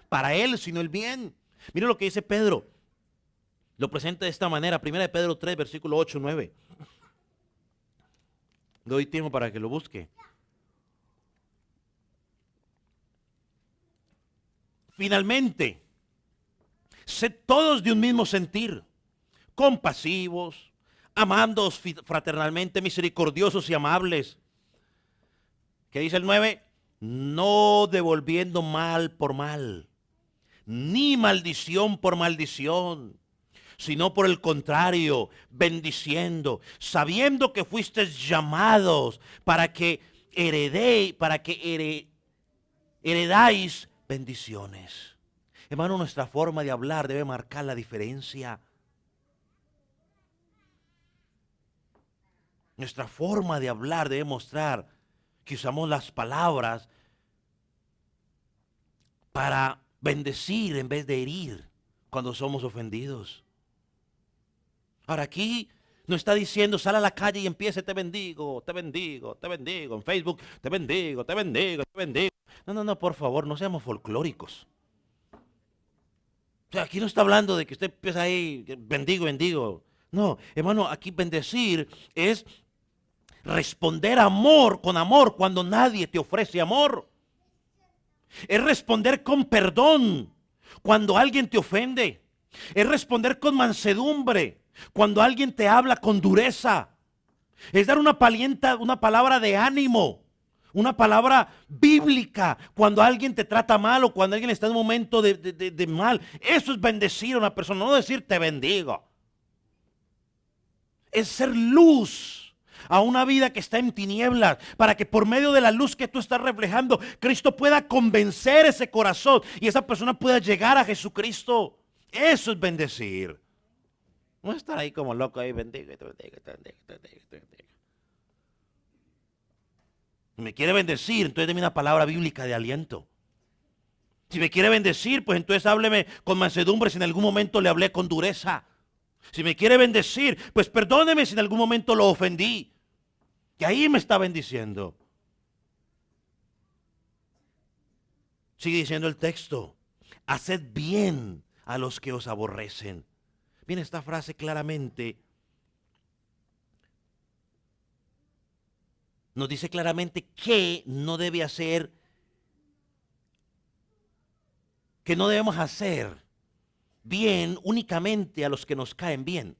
A: para él, sino el bien. Mire lo que dice Pedro. Lo presenta de esta manera, 1 Pedro 3, versículo 8, 9. Doy tiempo para que lo busque. Finalmente, sed todos de un mismo sentir, compasivos, amándoos fraternalmente, misericordiosos y amables. ¿Qué dice el 9? No devolviendo mal por mal, ni maldición por maldición, sino por el contrario, bendiciendo, sabiendo que fuisteis llamados para que heredáis bendiciones. Hermano, nuestra forma de hablar debe marcar la diferencia. Nuestra forma de hablar debe mostrar que usamos las palabras para bendecir en vez de herir cuando somos ofendidos. Ahora aquí no está diciendo sal a la calle y empiece te bendigo, te bendigo, te bendigo. En Facebook te bendigo, te bendigo, te bendigo. No, por favor, no seamos folclóricos. O sea, aquí no está hablando de que usted empieza ahí, bendigo, bendigo. No, hermano, aquí bendecir es responder amor con amor cuando nadie te ofrece amor. Es responder con perdón cuando alguien te ofende. Es responder con mansedumbre cuando alguien te habla con dureza. Es dar una palabra de ánimo, una palabra bíblica cuando alguien te trata mal o cuando alguien está en un momento de mal. Eso es bendecir a una persona, no decir te bendigo. Es ser luz a una vida que está en tinieblas, para que por medio de la luz que tú estás reflejando, Cristo pueda convencer ese corazón y esa persona pueda llegar a Jesucristo. Eso es bendecir. No estar ahí como loco ahí, bendigo, te bendigo, te bendigo, te bendigo, te bendigo. Me quiere bendecir, entonces deme una palabra bíblica de aliento. Si me quiere bendecir, pues entonces hábleme con mansedumbre si en algún momento le hablé con dureza. Si me quiere bendecir, pues perdóneme si en algún momento lo ofendí. Que ahí me está bendiciendo. Sigue diciendo el texto. Haced bien a los que os aborrecen. Viene esta frase claramente. Nos dice claramente que no debe hacer, que no debemos hacer bien únicamente a los que nos caen bien.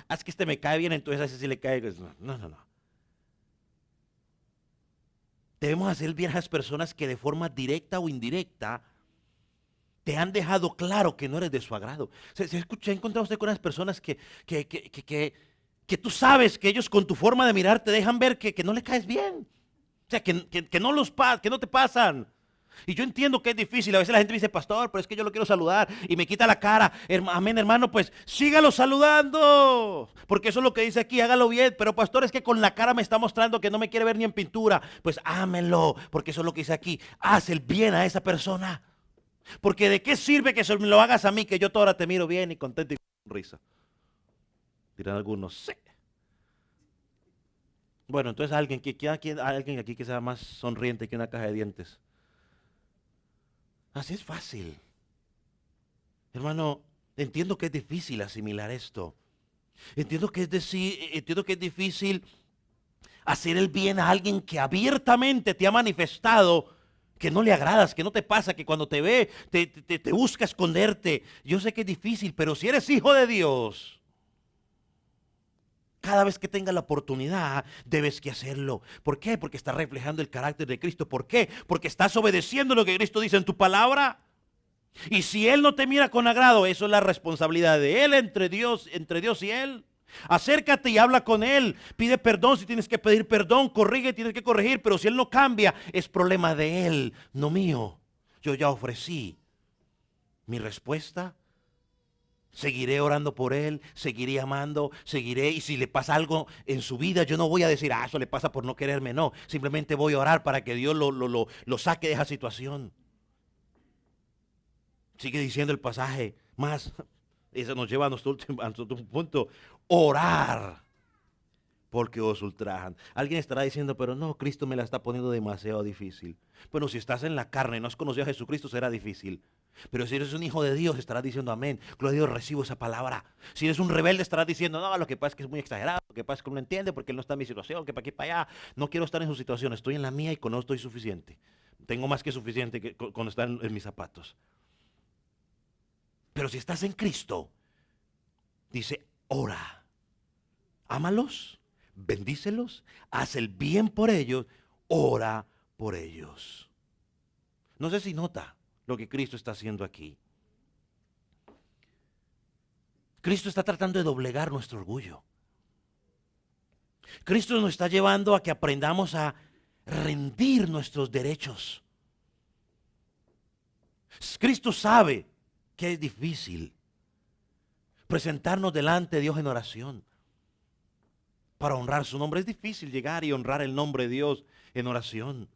A: Es que este me cae bien, entonces a ese sí le cae. No, no, no. Debemos hacer bien a las personas que de forma directa o indirecta te han dejado claro que no eres de su agrado. ¿Se ha encontrado usted con unas personas que tú sabes que ellos con tu forma de mirar te dejan ver que no le caes bien? O sea, que no te pasan. Y yo entiendo que es difícil. A veces la gente me dice, pastor, pero es que yo lo quiero saludar y me quita la cara. Amén, hermano, pues sígalo saludando. Porque eso es lo que dice aquí, hágalo bien. Pero pastor, es que con la cara me está mostrando que no me quiere ver ni en pintura. Pues ámelo, porque eso es lo que dice aquí. Haz el bien a esa persona. Porque de qué sirve que me lo hagas a mí, que yo toda hora te miro bien y contento y con risa. Dirán algunos, sí. Bueno, entonces alguien aquí que sea más sonriente que una caja de dientes. Así es fácil. Hermano, entiendo que es difícil asimilar esto. Entiendo que es difícil hacer el bien a alguien que abiertamente te ha manifestado que no le agradas, que no te pasa, que cuando te ve te busca esconderte. Yo sé que es difícil, pero si eres hijo de Dios, cada vez que tengas la oportunidad, debes que hacerlo. ¿Por qué? Porque estás reflejando el carácter de Cristo. ¿Por qué? Porque estás obedeciendo lo que Cristo dice en tu palabra. Y si Él no te mira con agrado, eso es la responsabilidad de Él entre Dios y Él. Acércate y habla con Él. Pide perdón si tienes que pedir perdón. Corrige, tienes que corregir. Pero si Él no cambia, es problema de Él, no mío. Yo ya ofrecí mi respuesta. Seguiré orando por él, seguiré amando, seguiré, y si le pasa algo en su vida, yo no voy a decir, eso le pasa por no quererme, no. Simplemente voy a orar para que Dios lo saque de esa situación. Sigue diciendo el pasaje más, eso nos lleva a nuestro último punto, orar porque os ultrajan. Alguien estará diciendo, pero no, Cristo me la está poniendo demasiado difícil. Bueno, si estás en la carne y no has conocido a Jesucristo, será difícil. Pero si eres un hijo de Dios, estarás diciendo amén. Gloria a Dios, recibo esa palabra. Si eres un rebelde, estarás diciendo, no, lo que pasa es que es muy exagerado, lo que pasa es que no entiende porque él no está en mi situación, que para aquí, para allá. No quiero estar en su situación, estoy en la mía y con eso estoy suficiente. Tengo más que suficiente con estar en mis zapatos. Pero si estás en Cristo, dice, ora, ámalos, bendícelos, haz el bien por ellos, ora por ellos. No sé si nota lo que Cristo está haciendo aquí. Cristo está tratando de doblegar nuestro orgullo. Cristo nos está llevando a que aprendamos a rendir nuestros derechos. Cristo sabe que es difícil presentarnos delante de Dios en oración para honrar su nombre. Es difícil llegar y honrar el nombre de Dios en oración.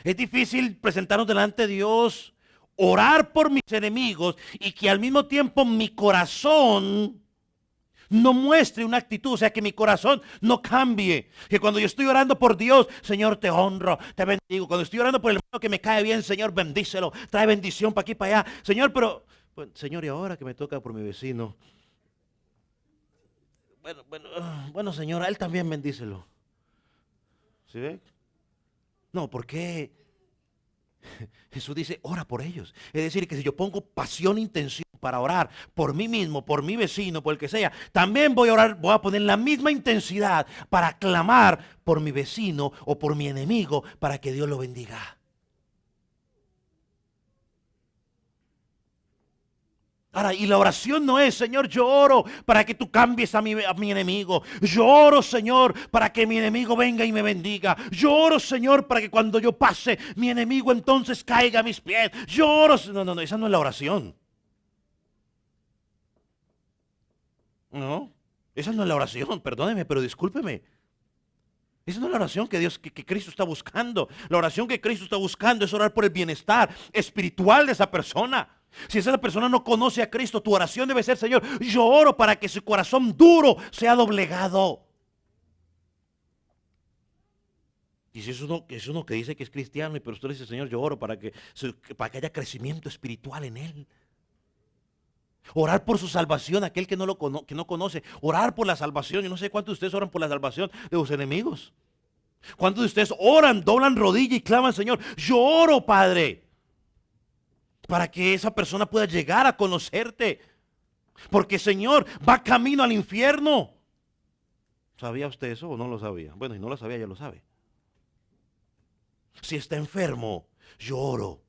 A: Es difícil presentarnos delante de Dios, orar por mis enemigos y que al mismo tiempo mi corazón no muestre una actitud, o sea, que mi corazón no cambie. Que cuando yo estoy orando por Dios, Señor, te honro, te bendigo. Cuando estoy orando por el hermano que me cae bien, Señor, bendícelo, trae bendición para aquí, para allá. Señor, pero, bueno, Señor, y ahora que me toca por mi vecino, bueno, Señor, a él también bendícelo. ¿Sí ve? No, porque Jesús dice, ora por ellos. Es decir, que si yo pongo pasión e intención para orar por mí mismo, por mi vecino, por el que sea, también voy a orar, voy a poner la misma intensidad para clamar por mi vecino o por mi enemigo para que Dios lo bendiga. Ahora, y la oración no es, Señor, yo oro para que tú cambies a mi enemigo. Yo oro, Señor, para que mi enemigo venga y me bendiga. Yo oro, Señor, para que cuando yo pase, mi enemigo entonces caiga a mis pies. Yo oro. No, esa no es la oración. No, esa no es la oración, perdóneme, pero discúlpeme. Esa no es la oración que que Cristo está buscando. La oración que Cristo está buscando es orar por el bienestar espiritual de esa persona. Si esa persona no conoce a Cristo, tu oración debe ser: Señor, yo oro para que su corazón duro sea doblegado. Y si es uno que dice que es cristiano, pero usted le dice: Señor, yo oro para que haya crecimiento espiritual en él. Orar por su salvación, aquel que que no conoce. Orar por la salvación. Yo no sé cuántos de ustedes oran por la salvación de sus enemigos. ¿Cuántos de ustedes oran, doblan rodilla y claman: Señor, yo oro, Padre, para que esa persona pueda llegar a conocerte? Porque, Señor, va camino al infierno. ¿Sabía usted eso o no lo sabía? Bueno, si no lo sabía, ya lo sabe. Si está enfermo, yo oro: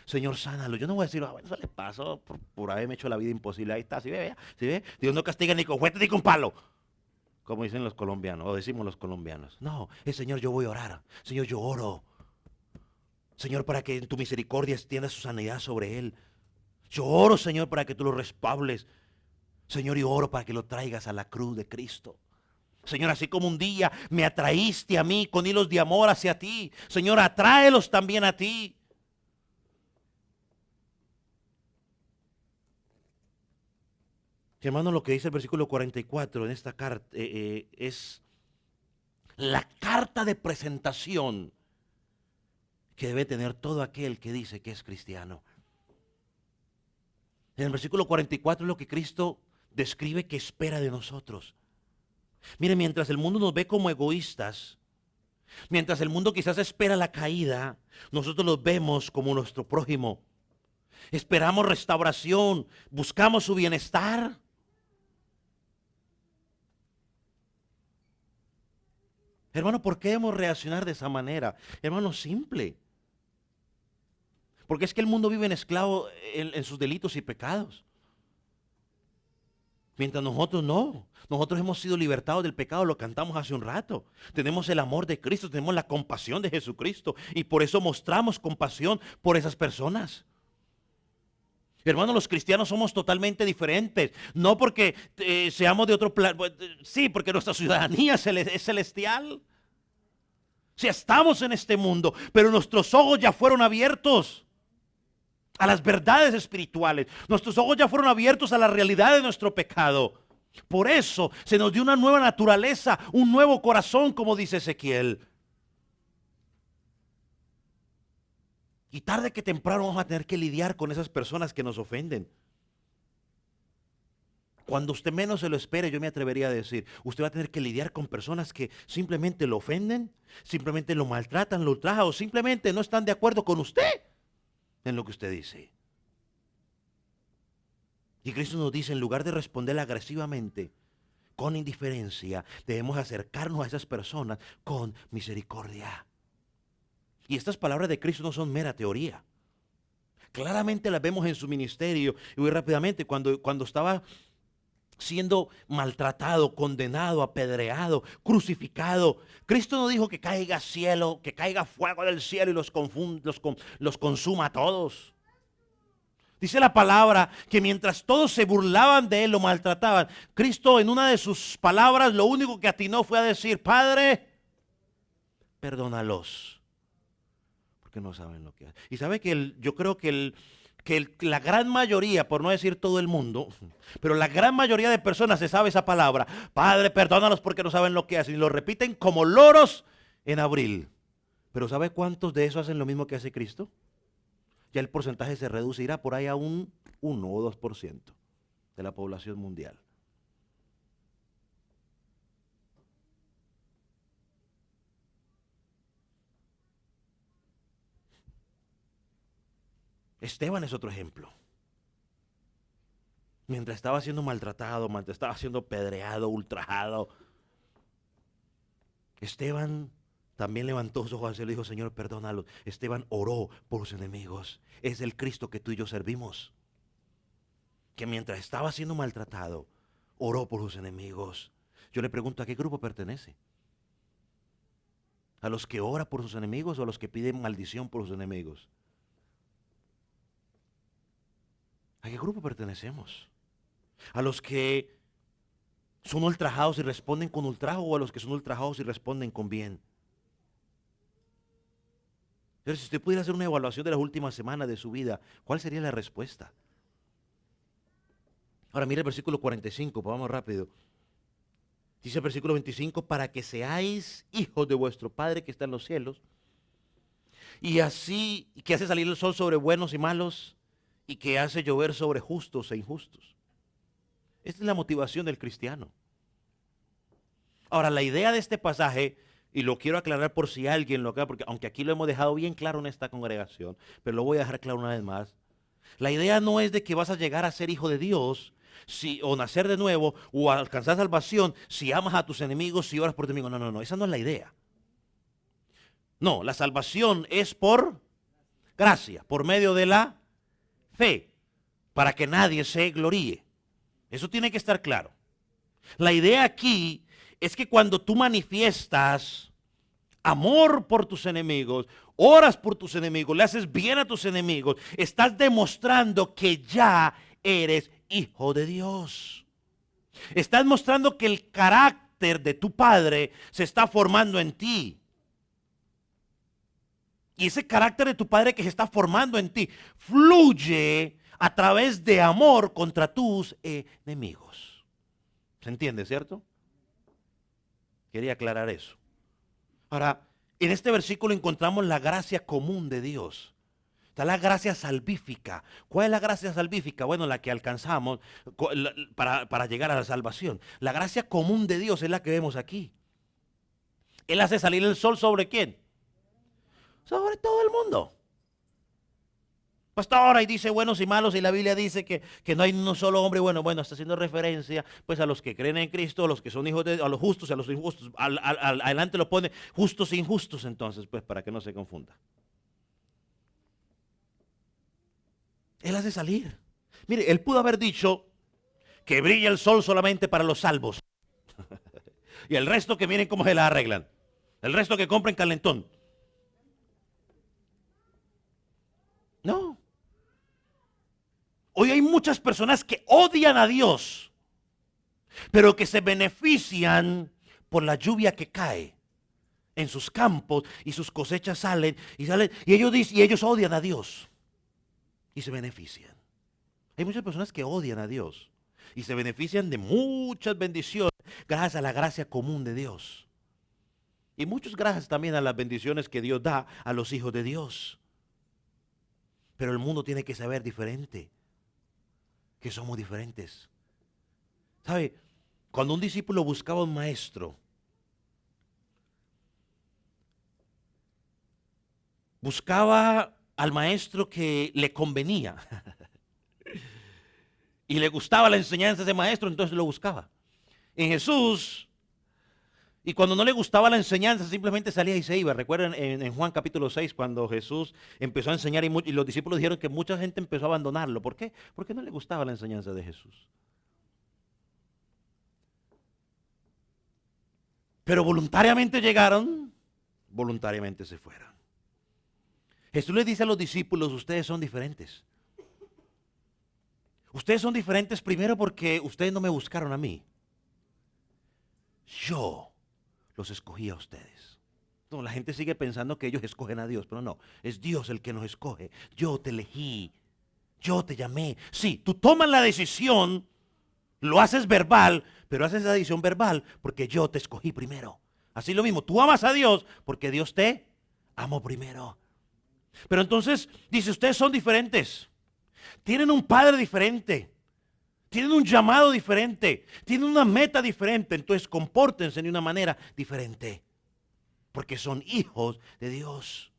A: Señor, sánalo. Yo no voy a decir: bueno, eso le pasó por haberme hecho la vida imposible. Ahí está, ¿sí ve? ¿Sí ve? Dios no castiga ni con fuerte ni con palo, como dicen los colombianos, o decimos los colombianos. No, es: Señor, yo voy a orar. Señor, yo oro. Señor, para que en tu misericordia extienda su sanidad sobre él. Yo oro, Señor, para que tú lo respaldes. Señor, y oro para que lo traigas a la cruz de Cristo. Señor, así como un día me atraíste a mí con hilos de amor hacia ti, Señor, atráelos también a ti. Hermano, lo que dice el versículo 44 en esta carta es la carta de presentación que debe tener todo aquel que dice que es cristiano. En el versículo 44 es lo que Cristo describe que espera de nosotros. Mire, mientras el mundo nos ve como egoístas, mientras el mundo quizás espera la caída, nosotros los vemos como nuestro prójimo. Esperamos restauración, buscamos su bienestar. Hermano, ¿por qué debemos reaccionar de esa manera? Hermano, simple. Porque es que el mundo vive en esclavo en sus delitos y pecados. Mientras nosotros no. Nosotros hemos sido libertados del pecado, lo cantamos hace un rato. Tenemos el amor de Cristo, tenemos la compasión de Jesucristo. Y por eso mostramos compasión por esas personas. Hermanos, los cristianos somos totalmente diferentes. No porque seamos de otro planeta. Sí, porque nuestra ciudadanía es celestial. Si estamos en este mundo, pero nuestros ojos ya fueron abiertos a las verdades espirituales. Nuestros ojos ya fueron abiertos a la realidad de nuestro pecado. Por eso se nos dio una nueva naturaleza, un nuevo corazón, como dice Ezequiel. Y tarde que temprano vamos a tener que lidiar con esas personas que nos ofenden. Cuando usted menos se lo espere, yo me atrevería a decir, usted va a tener que lidiar con personas que simplemente lo ofenden, simplemente lo maltratan, lo ultrajan o simplemente no están de acuerdo con usted en lo que usted dice. Y Cristo nos dice: en lugar de responder agresivamente, con indiferencia, debemos acercarnos a esas personas con misericordia. Y estas palabras de Cristo no son mera teoría. Claramente las vemos en su ministerio. Y muy rápidamente, cuando estaba siendo maltratado, condenado, apedreado, crucificado, Cristo no dijo que caiga cielo, que caiga fuego del cielo y los consuma a todos. Dice la palabra que mientras todos se burlaban de él, lo maltrataban, Cristo en una de sus palabras lo único que atinó fue a decir: Padre, perdónalos, porque no saben lo que hacen. Y sabe que yo creo que la gran mayoría, por no decir todo el mundo, pero la gran mayoría de personas se sabe esa palabra: Padre, perdónalos porque no saben lo que hacen. Y lo repiten como loros en abril. Pero ¿sabe cuántos de esos hacen lo mismo que hace Cristo? Ya el porcentaje se reduce, irá por ahí a un 1 o 2% de la población mundial. Esteban es otro ejemplo. Mientras estaba siendo maltratado, mientras estaba siendo pedreado, ultrajado, Esteban también levantó sus ojos hacia él y dijo: Señor, perdónalos. Esteban oró por sus enemigos. Es el Cristo que tú y yo servimos, que mientras estaba siendo maltratado, oró por sus enemigos. Yo le pregunto: ¿a qué grupo pertenece? ¿A los que ora por sus enemigos o a los que piden maldición por sus enemigos? ¿A qué grupo pertenecemos? ¿A los que ¿Son ultrajados y responden con ultrajo o a los que son ultrajados y responden con bien? Pero si usted pudiera hacer una evaluación de las últimas semanas de su vida, ¿cuál sería la respuesta? Ahora mire el versículo 45, pues vamos rápido. Dice el versículo 25, para que seáis hijos de vuestro Padre que está en los cielos, y así, que hace salir el sol sobre buenos y malos, y que hace llover sobre justos e injustos. Esta es la motivación del cristiano. Ahora, la idea de este pasaje, y lo quiero aclarar por si alguien lo acaba, porque aunque aquí lo hemos dejado bien claro en esta congregación, pero lo voy a dejar claro una vez más. La idea no es de que vas a llegar a ser hijo de Dios, o nacer de nuevo, o alcanzar salvación, si amas a tus enemigos, si oras por tu amigo. No, no, no, esa no es la idea. No, la salvación es por gracia, por medio de la fe, para que nadie se gloríe. Eso tiene que estar claro. La idea aquí es que cuando tú manifiestas amor por tus enemigos, oras por tus enemigos, le haces bien a tus enemigos, estás demostrando que ya eres hijo de Dios. Estás mostrando que el carácter de tu Padre se está formando en ti. Y ese carácter de tu Padre que se está formando en ti fluye a través de amor contra tus enemigos. ¿Se entiende, cierto? Quería aclarar eso. Ahora, en este versículo encontramos la gracia común de Dios. Está la gracia salvífica. ¿Cuál es la gracia salvífica? Bueno, la que alcanzamos para llegar a la salvación. La gracia común de Dios es la que vemos aquí. Él hace salir el sol ¿sobre quién? Sobre todo el mundo. Pastor, ahí dice buenos y malos, y la Biblia dice que no hay un solo hombre bueno. Bueno, está haciendo referencia pues a los que creen en Cristo, a los que son hijos de, a los justos y a los injustos. Adelante lo pone justos e injustos entonces, pues para que no se confunda. Él hace salir. Mire, él pudo haber dicho que brilla el sol solamente para los salvos. Y el resto que miren cómo se la arreglan. El resto que compren calentón. No. Hoy hay muchas personas que odian a Dios, pero que se benefician por la lluvia que cae en sus campos y sus cosechas salen y ellos odian a Dios y se benefician. Hay muchas personas que odian a Dios y se benefician de muchas bendiciones gracias a la gracia común de Dios. Y muchas gracias también a las bendiciones que Dios da a los hijos de Dios. Pero el mundo tiene que saber diferente, que somos diferentes. ¿Sabe? Cuando un discípulo buscaba un maestro, buscaba al maestro que le convenía y le gustaba la enseñanza de ese maestro, entonces lo buscaba. En Jesús, y cuando no le gustaba la enseñanza, simplemente salía y se iba. Recuerden en Juan capítulo 6, cuando Jesús empezó a enseñar y los discípulos dijeron que mucha gente empezó a abandonarlo. ¿Por qué? Porque no le gustaba la enseñanza de Jesús. Pero voluntariamente llegaron, voluntariamente se fueron. Jesús les dice a los discípulos, ustedes son diferentes. Ustedes son diferentes primero porque ustedes no me buscaron a mí. Yo los escogí a ustedes. No, la gente sigue pensando que ellos escogen a Dios, pero no, es Dios el que nos escoge. Yo te elegí, yo te llamé. Sí, tú tomas la decisión, lo haces verbal, pero haces esa decisión verbal porque yo te escogí primero. Así lo mismo, tú amas a Dios porque Dios te amó primero. Pero entonces dice, ustedes son diferentes. Tienen un padre diferente. Tienen un llamado diferente. Tienen una meta diferente. Entonces compórtense de una manera diferente. Porque son hijos de Dios.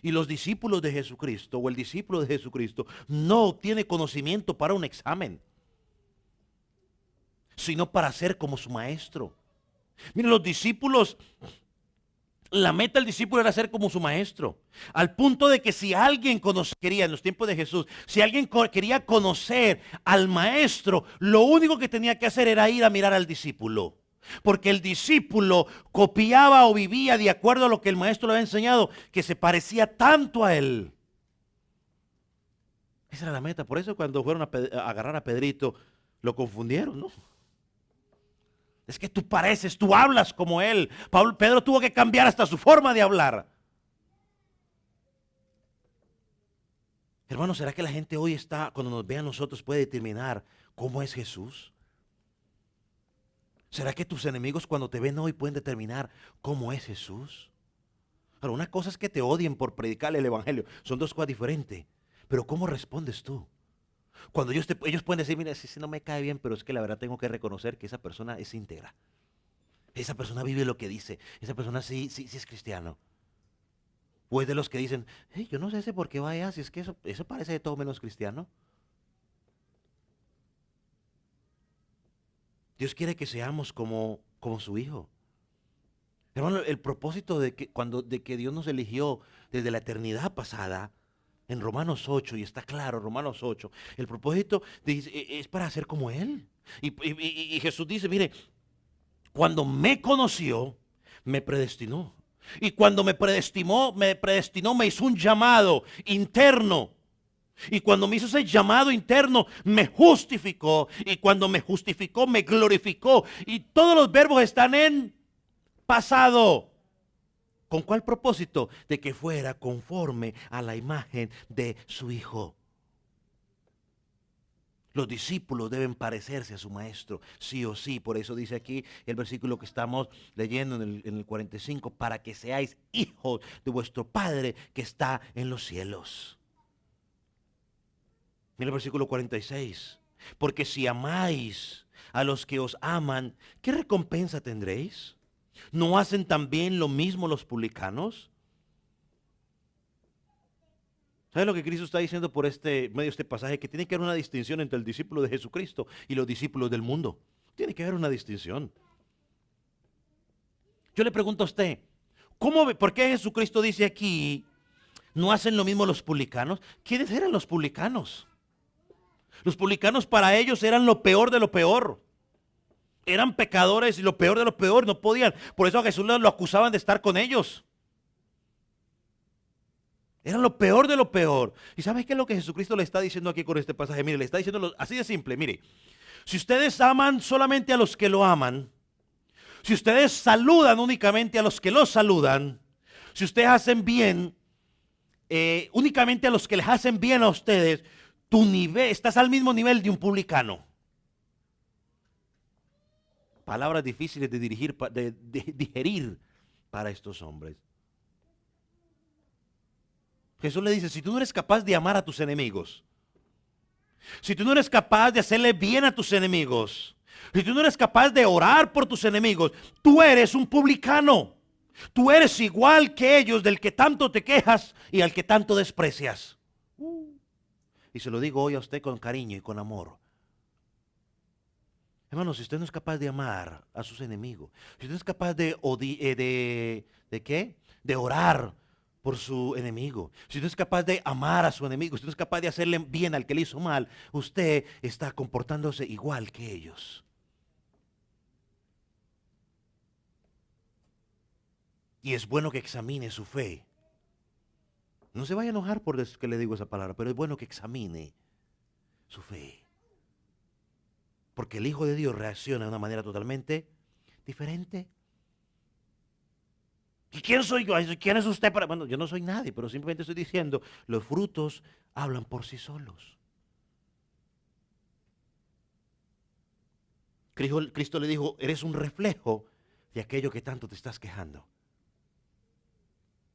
A: Y los discípulos de Jesucristo o el discípulo de Jesucristo no obtiene conocimiento para un examen, sino para ser como su maestro. Miren, los discípulos, la meta del discípulo era ser como su maestro. Al punto de que si alguien quería en los tiempos de Jesús, si alguien quería conocer al maestro, lo único que tenía que hacer era ir a mirar al discípulo. Porque el discípulo copiaba o vivía de acuerdo a lo que el maestro le había enseñado, que se parecía tanto a él. Esa era la meta. Por eso cuando fueron a agarrar a Pedrito, lo confundieron, ¿no? Es que tú pareces, tú hablas como él. Pedro tuvo que cambiar hasta su forma de hablar. Hermano, ¿será que la gente hoy está, cuando nos ve a nosotros, puede determinar cómo es Jesús? ¿Será que tus enemigos cuando te ven hoy pueden determinar cómo es Jesús? Pero una cosa es que te odien por predicar el evangelio. Son dos cosas diferentes. Pero ¿cómo respondes tú? Cuando ellos pueden decir, mira, ese no me cae bien, pero es que la verdad tengo que reconocer que esa persona es íntegra. Esa persona vive lo que dice. Esa persona sí es cristiano. O es de los que dicen, hey, yo no sé ese por qué vaya, si es que eso parece de todo menos cristiano. Dios quiere que seamos como su Hijo. Hermano, el propósito de que Dios nos eligió desde la eternidad pasada, en Romanos 8, y está claro, Romanos 8, el propósito es para ser como Él. Y Jesús dice, mire, cuando me conoció, me predestinó. Y cuando me predestinó, me hizo un llamado interno. Y cuando me hizo ese llamado interno, me justificó. Y cuando me justificó, me glorificó. Y todos los verbos están en pasado. ¿Con cuál propósito? De que fuera conforme a la imagen de su Hijo. Los discípulos deben parecerse a su maestro, sí o sí. Por eso dice aquí el versículo que estamos leyendo en el 45, para que seáis hijos de vuestro Padre que está en los cielos. Mira el versículo 46. Porque si amáis a los que os aman, ¿qué recompensa tendréis? ¿No hacen también lo mismo los publicanos? ¿Sabe lo que Cristo está diciendo por medio de este pasaje? Que tiene que haber una distinción entre el discípulo de Jesucristo y los discípulos del mundo. Tiene que haber una distinción. Yo le pregunto a usted, ¿por qué Jesucristo dice aquí, no hacen lo mismo los publicanos? ¿Quiénes eran los publicanos? Los publicanos para ellos eran lo peor de lo peor. Eran pecadores y lo peor de lo peor, no podían. Por eso a Jesús lo acusaban de estar con ellos. Eran lo peor de lo peor. ¿Y sabes qué es lo que Jesucristo le está diciendo aquí con este pasaje? Mire, le está diciendo así de simple. Mire, si ustedes aman solamente a los que lo aman, si ustedes saludan únicamente a los que los saludan, si ustedes hacen bien únicamente a los que les hacen bien a ustedes, tu nivel, estás al mismo nivel de un publicano. Palabras difíciles de digerir para estos hombres. Jesús le dice, si tú no eres capaz de amar a tus enemigos, si tú no eres capaz de hacerle bien a tus enemigos, si tú no eres capaz de orar por tus enemigos, tú eres un publicano. Tú eres igual que ellos, del que tanto te quejas y al que tanto desprecias. Y se lo digo hoy a usted con cariño y con amor. Hermano, si usted no es capaz de amar a sus enemigos, si usted no es capaz de orar por su enemigo, si usted no es capaz de amar a su enemigo, si usted no es capaz de hacerle bien al que le hizo mal, usted está comportándose igual que ellos. Y es bueno que examine su fe. No se vaya a enojar por que le digo esa palabra, pero es bueno que examine su fe. Porque el Hijo de Dios reacciona de una manera totalmente diferente. ¿Y quién soy yo? ¿Quién es usted para...? Bueno, yo no soy nadie, pero simplemente estoy diciendo, los frutos hablan por sí solos. Cristo le dijo, eres un reflejo de aquello que tanto te estás quejando.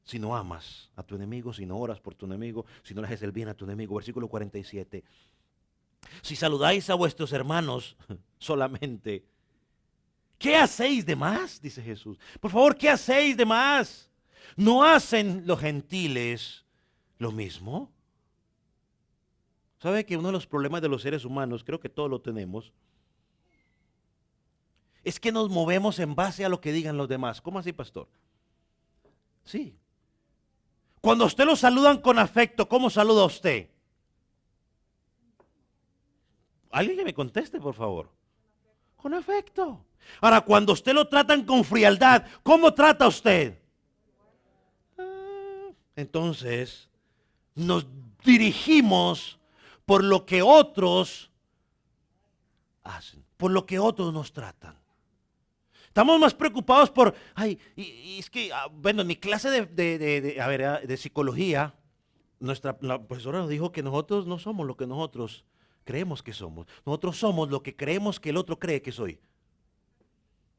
A: Si no amas a tu enemigo, si no oras por tu enemigo, si no le haces el bien a tu enemigo. Versículo 47. Si saludáis a vuestros hermanos solamente, ¿qué hacéis de más? Dice Jesús. Por favor, ¿qué hacéis de más? ¿No hacen los gentiles lo mismo? ¿Sabe que uno de los problemas de los seres humanos, creo que todos lo tenemos, es que nos movemos en base a lo que digan los demás? ¿Cómo así, pastor? Sí. Cuando a usted lo saludan con afecto, ¿cómo saluda a usted? Alguien que me conteste, por favor. Con afecto. Ahora, cuando usted lo tratan con frialdad, ¿cómo trata usted? Entonces, nos dirigimos por lo que otros hacen, por lo que otros nos tratan. Estamos más preocupados por, ay, y es que, bueno, en mi clase de psicología, la profesora nos dijo que nosotros no somos lo que nosotros creemos que somos. Nosotros somos lo que creemos que el otro cree que soy.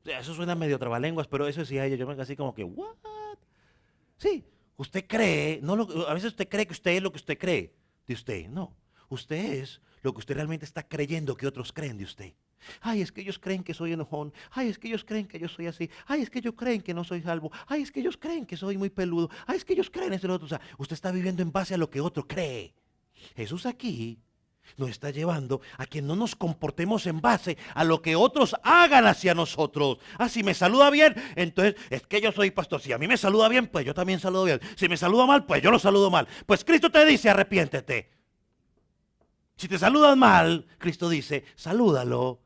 A: O sea, eso suena medio trabalenguas, pero eso decía ella. Yo me quedé así como que, ¿what? Sí, usted cree, a veces usted cree que usted es lo que usted cree de usted. No, usted es lo que usted realmente está creyendo que otros creen de usted. Ay, es que ellos creen que soy enojón. Ay, es que ellos creen que yo soy así. Ay, es que ellos creen que no soy salvo. Ay, es que ellos creen que soy muy peludo. Ay, es que ellos creen eso y lo otro. O sea, usted está viviendo en base a lo que otro cree. Jesús aquí nos está llevando a que no nos comportemos en base a lo que otros hagan hacia nosotros. Si me saluda bien, entonces es que yo soy pastor. Si a mí me saluda bien, pues yo también saludo bien. Si me saluda mal, pues yo lo saludo mal. Pues Cristo te dice, arrepiéntete. Si te saludan mal, Cristo dice, salúdalo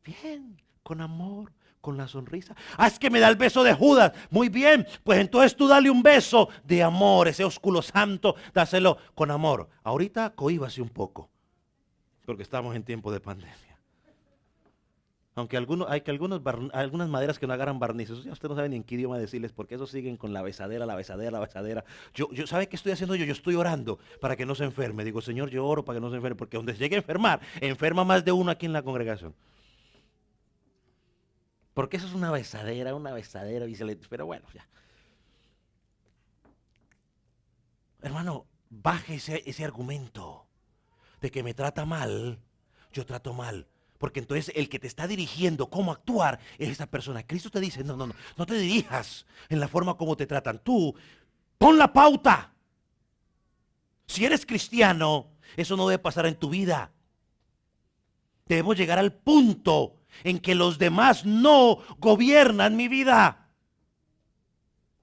A: bien, con amor, con la sonrisa. Es que me da el beso de Judas. Muy bien, pues entonces tú dale un beso de amor, ese ósculo santo, dáselo con amor. Ahorita cohíbase un poco, porque estamos en tiempo de pandemia. Aunque hay algunas maderas que no agarran barnices. Ya usted no sabe ni en qué idioma decirles, porque esos siguen con la besadera, la besadera, la besadera. ¿Sabe qué estoy haciendo yo? Yo estoy orando para que no se enferme. Digo, Señor, yo oro para que no se enferme, porque donde se llegue a enfermar, enferma más de uno aquí en la congregación. Porque eso es una besadera, pero bueno, ya. Hermano, baje ese argumento de que me trata mal, yo trato mal. Porque entonces el que te está dirigiendo cómo actuar es esa persona. Cristo te dice, no te dirijas en la forma como te tratan. Tú, pon la pauta. Si eres cristiano, eso no debe pasar en tu vida. Debemos llegar al punto en que los demás no gobiernan mi vida,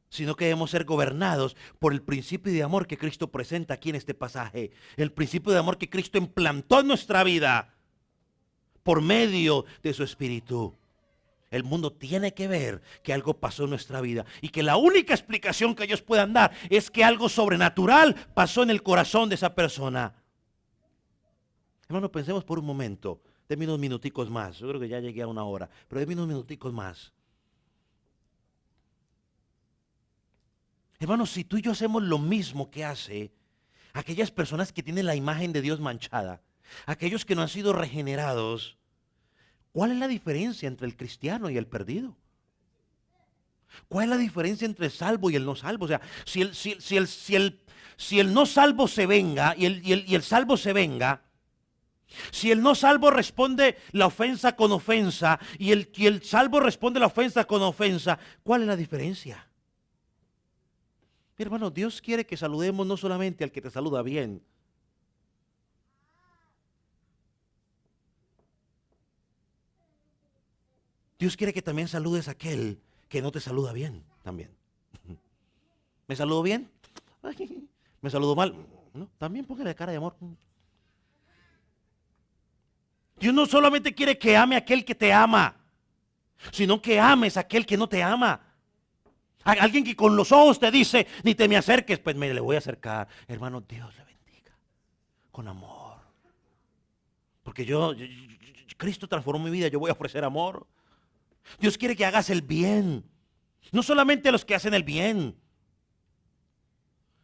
A: sino que debemos ser gobernados por el principio de amor que Cristo presenta aquí en este pasaje. El principio de amor que Cristo implantó en nuestra vida por medio de su Espíritu. El mundo tiene que ver que algo pasó en nuestra vida y que la única explicación que ellos puedan dar es que algo sobrenatural pasó en el corazón de esa persona. Hermano, pensemos por un momento. Deme unos minuticos más. Yo creo que ya llegué a 1 hora, pero deme unos minuticos más. Hermanos, si tú y yo hacemos lo mismo que hace aquellas personas que tienen la imagen de Dios manchada, aquellos que no han sido regenerados, ¿cuál es la diferencia entre el cristiano y el perdido? ¿Cuál es la diferencia entre el salvo y el no salvo? O sea, si el no salvo se venga y el salvo se venga, si el no salvo responde la ofensa con ofensa y el salvo responde la ofensa con ofensa, ¿cuál es la diferencia? Mi hermano, Dios quiere que saludemos no solamente al que te saluda bien. Dios quiere que también saludes a aquel que no te saluda bien también. ¿Me saludo bien? ¿Me saludo mal? No, también póngale cara de amor. Dios no solamente quiere que ame a aquel que te ama, sino que ames a aquel que no te ama. Alguien que con los ojos te dice, ni te me acerques, pues me le voy a acercar. Hermano, Dios le bendiga. Con amor. Porque Cristo transformó mi vida, yo voy a ofrecer amor. Dios quiere que hagas el bien. No solamente a los que hacen el bien,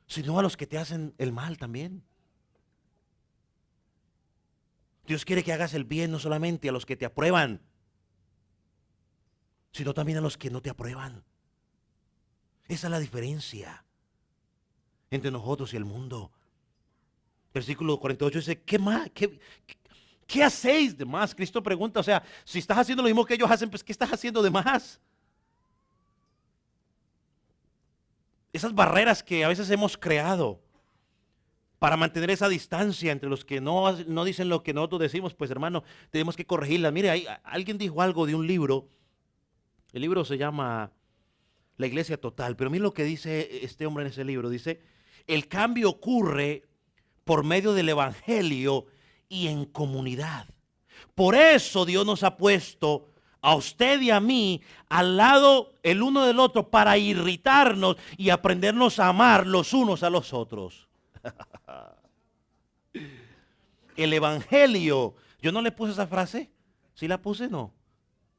A: sino a los que te hacen el mal también. Dios quiere que hagas el bien no solamente a los que te aprueban, sino también a los que no te aprueban. Esa es la diferencia entre nosotros y el mundo. Versículo 48 dice, ¿qué más? ¿Qué hacéis de más? Cristo pregunta, o sea, si estás haciendo lo mismo que ellos hacen, pues ¿qué estás haciendo de más? Esas barreras que a veces hemos creado para mantener esa distancia entre los que no dicen lo que nosotros decimos, pues hermano, tenemos que corregirla. Mire, alguien dijo algo de un libro. El libro se llama La Iglesia Total, pero mire lo que dice este hombre en ese libro. Dice, el cambio ocurre por medio del evangelio y en comunidad. Por eso Dios nos ha puesto a usted y a mí al lado el uno del otro para irritarnos y aprendernos a amar los unos a los otros. El evangelio. Yo no le puse esa frase. ¿Sí la puse? No.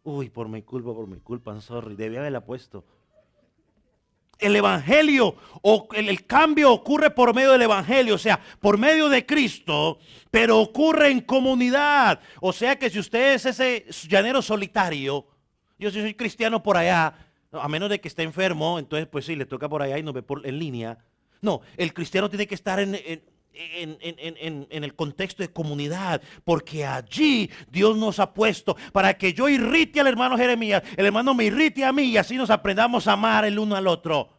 A: Uy, por mi culpa, I'm sorry, debía haberla puesto. El evangelio o el cambio ocurre por medio del evangelio, o sea, por medio de Cristo, pero ocurre en comunidad. O sea que si usted es ese llanero solitario, yo soy cristiano por allá, a menos de que esté enfermo, entonces pues sí, le toca por allá y nos ve en línea. No, el cristiano tiene que estar en el contexto de comunidad, porque allí Dios nos ha puesto para que yo irrite al hermano Jeremías, el hermano me irrite a mí y así nos aprendamos a amar el uno al otro.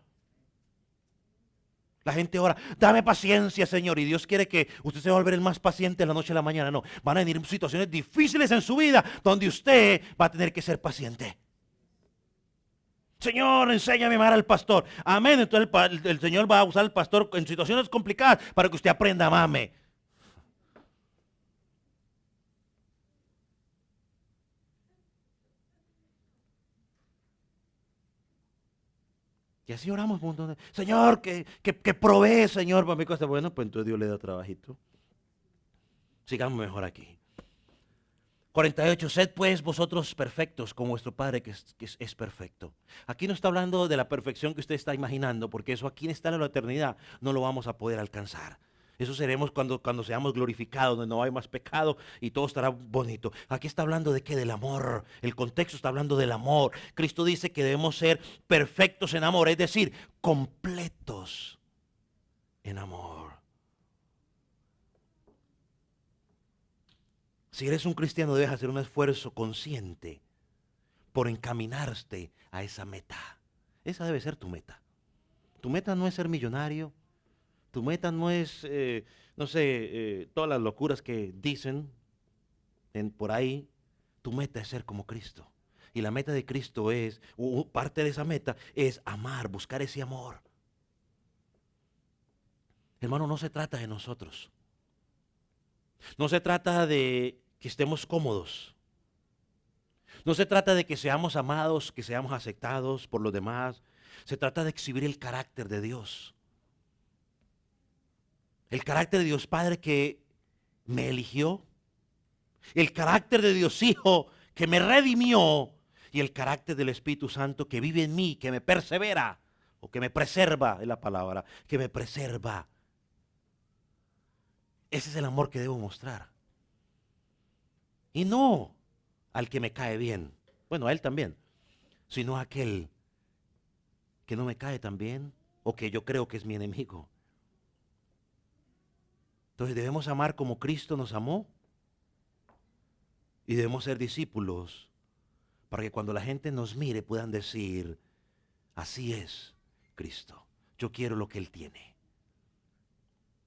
A: La gente ora, dame paciencia, Señor, y Dios quiere que usted se va a volver el más paciente de la noche a la mañana. No, van a venir situaciones difíciles en su vida donde usted va a tener que ser paciente. Señor, enséñame a amar al pastor. Amén. Entonces el Señor va a usar al pastor en situaciones complicadas para que usted aprenda a amarme. Y así oramos un montón Señor, que provee, Señor, para mi cosa. Bueno, pues entonces Dios le da trabajito. Sigamos mejor aquí. 48, sed pues vosotros perfectos como vuestro Padre que es perfecto. Aquí no está hablando de la perfección que usted está imaginando, porque eso aquí está en la eternidad, no lo vamos a poder alcanzar. Eso seremos cuando seamos glorificados, donde no hay más pecado y todo estará bonito. Aquí está hablando de qué, del amor. El contexto está hablando del amor. Cristo dice que debemos ser perfectos en amor, es decir, completos en amor. Si eres un cristiano, debes hacer un esfuerzo consciente por encaminarte a esa meta. Esa debe ser tu meta. Tu meta no es ser millonario. Tu meta no es, no sé, todas las locuras que dicen por ahí. Tu meta es ser como Cristo. Y la meta de Cristo es, parte de esa meta es amar, buscar ese amor. Hermano, no se trata de nosotros. No se trata de que estemos cómodos. No se trata de que seamos amados, que seamos aceptados por los demás. Se trata de exhibir el carácter de Dios. El carácter de Dios Padre que me eligió. El carácter de Dios Hijo que me redimió. Y el carácter del Espíritu Santo que vive en mí, que me persevera. O que me preserva, es la palabra. Que me preserva. Ese es el amor que debo mostrar. Y no al que me cae bien. Bueno, a él también. Sino a aquel que no me cae tan bien o que yo creo que es mi enemigo. Entonces debemos amar como Cristo nos amó y debemos ser discípulos para que cuando la gente nos mire puedan decir, así es Cristo, yo quiero lo que Él tiene.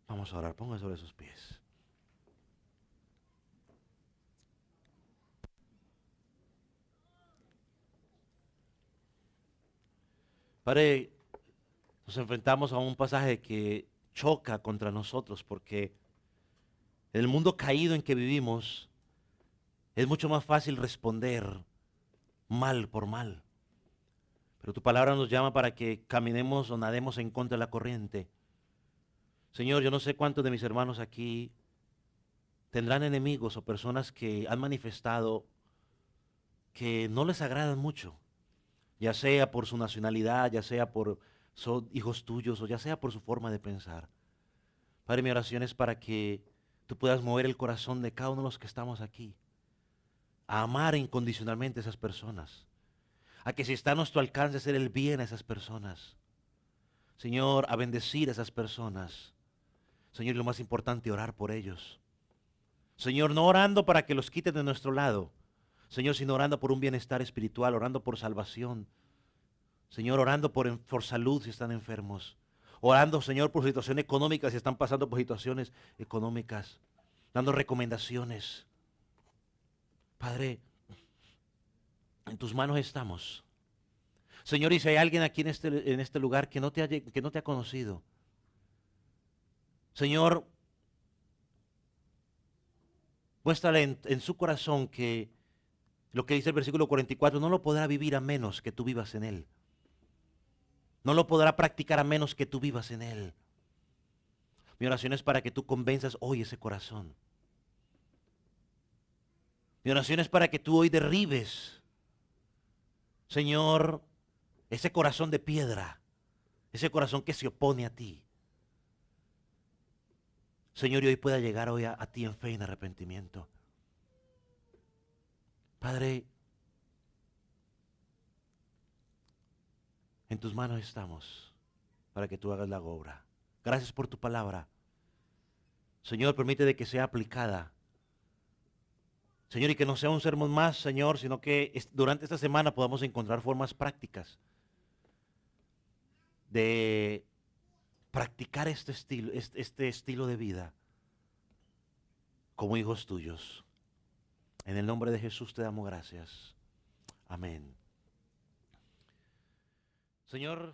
A: Vamos a orar, ponga sobre sus pies. Padre, nos enfrentamos a un pasaje que choca contra nosotros porque en el mundo caído en que vivimos es mucho más fácil responder mal por mal. Pero tu palabra nos llama para que caminemos o nademos en contra de la corriente. Señor, yo no sé cuántos de mis hermanos aquí tendrán enemigos o personas que han manifestado que no les agradan mucho, ya sea por su nacionalidad, ya sea por son hijos tuyos o ya sea por su forma de pensar. Padre, mi oración es para que tú puedas mover el corazón de cada uno de los que estamos aquí, a amar incondicionalmente a esas personas, a que si está a nuestro alcance hacer el bien a esas personas. Señor, a bendecir a esas personas. Señor, y lo más importante, orar por ellos. Señor, no orando para que los quiten de nuestro lado, Señor, sino orando por un bienestar espiritual, orando por salvación. Señor, orando por salud si están enfermos. Orando, Señor, por situaciones económicas si están pasando por situaciones económicas. Dando recomendaciones. Padre, en tus manos estamos. Señor, y si hay alguien aquí en este lugar que no te ha conocido, Señor, muéstrale en su corazón que lo que dice el versículo 44, no lo podrá vivir a menos que tú vivas en él. No lo podrá practicar a menos que tú vivas en él. Mi oración es para que tú convenzas hoy ese corazón. Mi oración es para que tú hoy derribes Señor, ese corazón de piedra, ese corazón que se opone a ti, Señor, y hoy pueda llegar hoy a ti en fe y en arrepentimiento. Padre, en tus manos estamos para que tú hagas la obra. Gracias por tu palabra. Señor, permite de que sea aplicada. Señor, y que no sea un sermón más, Señor, sino que durante esta semana podamos encontrar formas prácticas de practicar este estilo de vida como hijos tuyos. En el nombre de Jesús te damos gracias. Amén. Señor.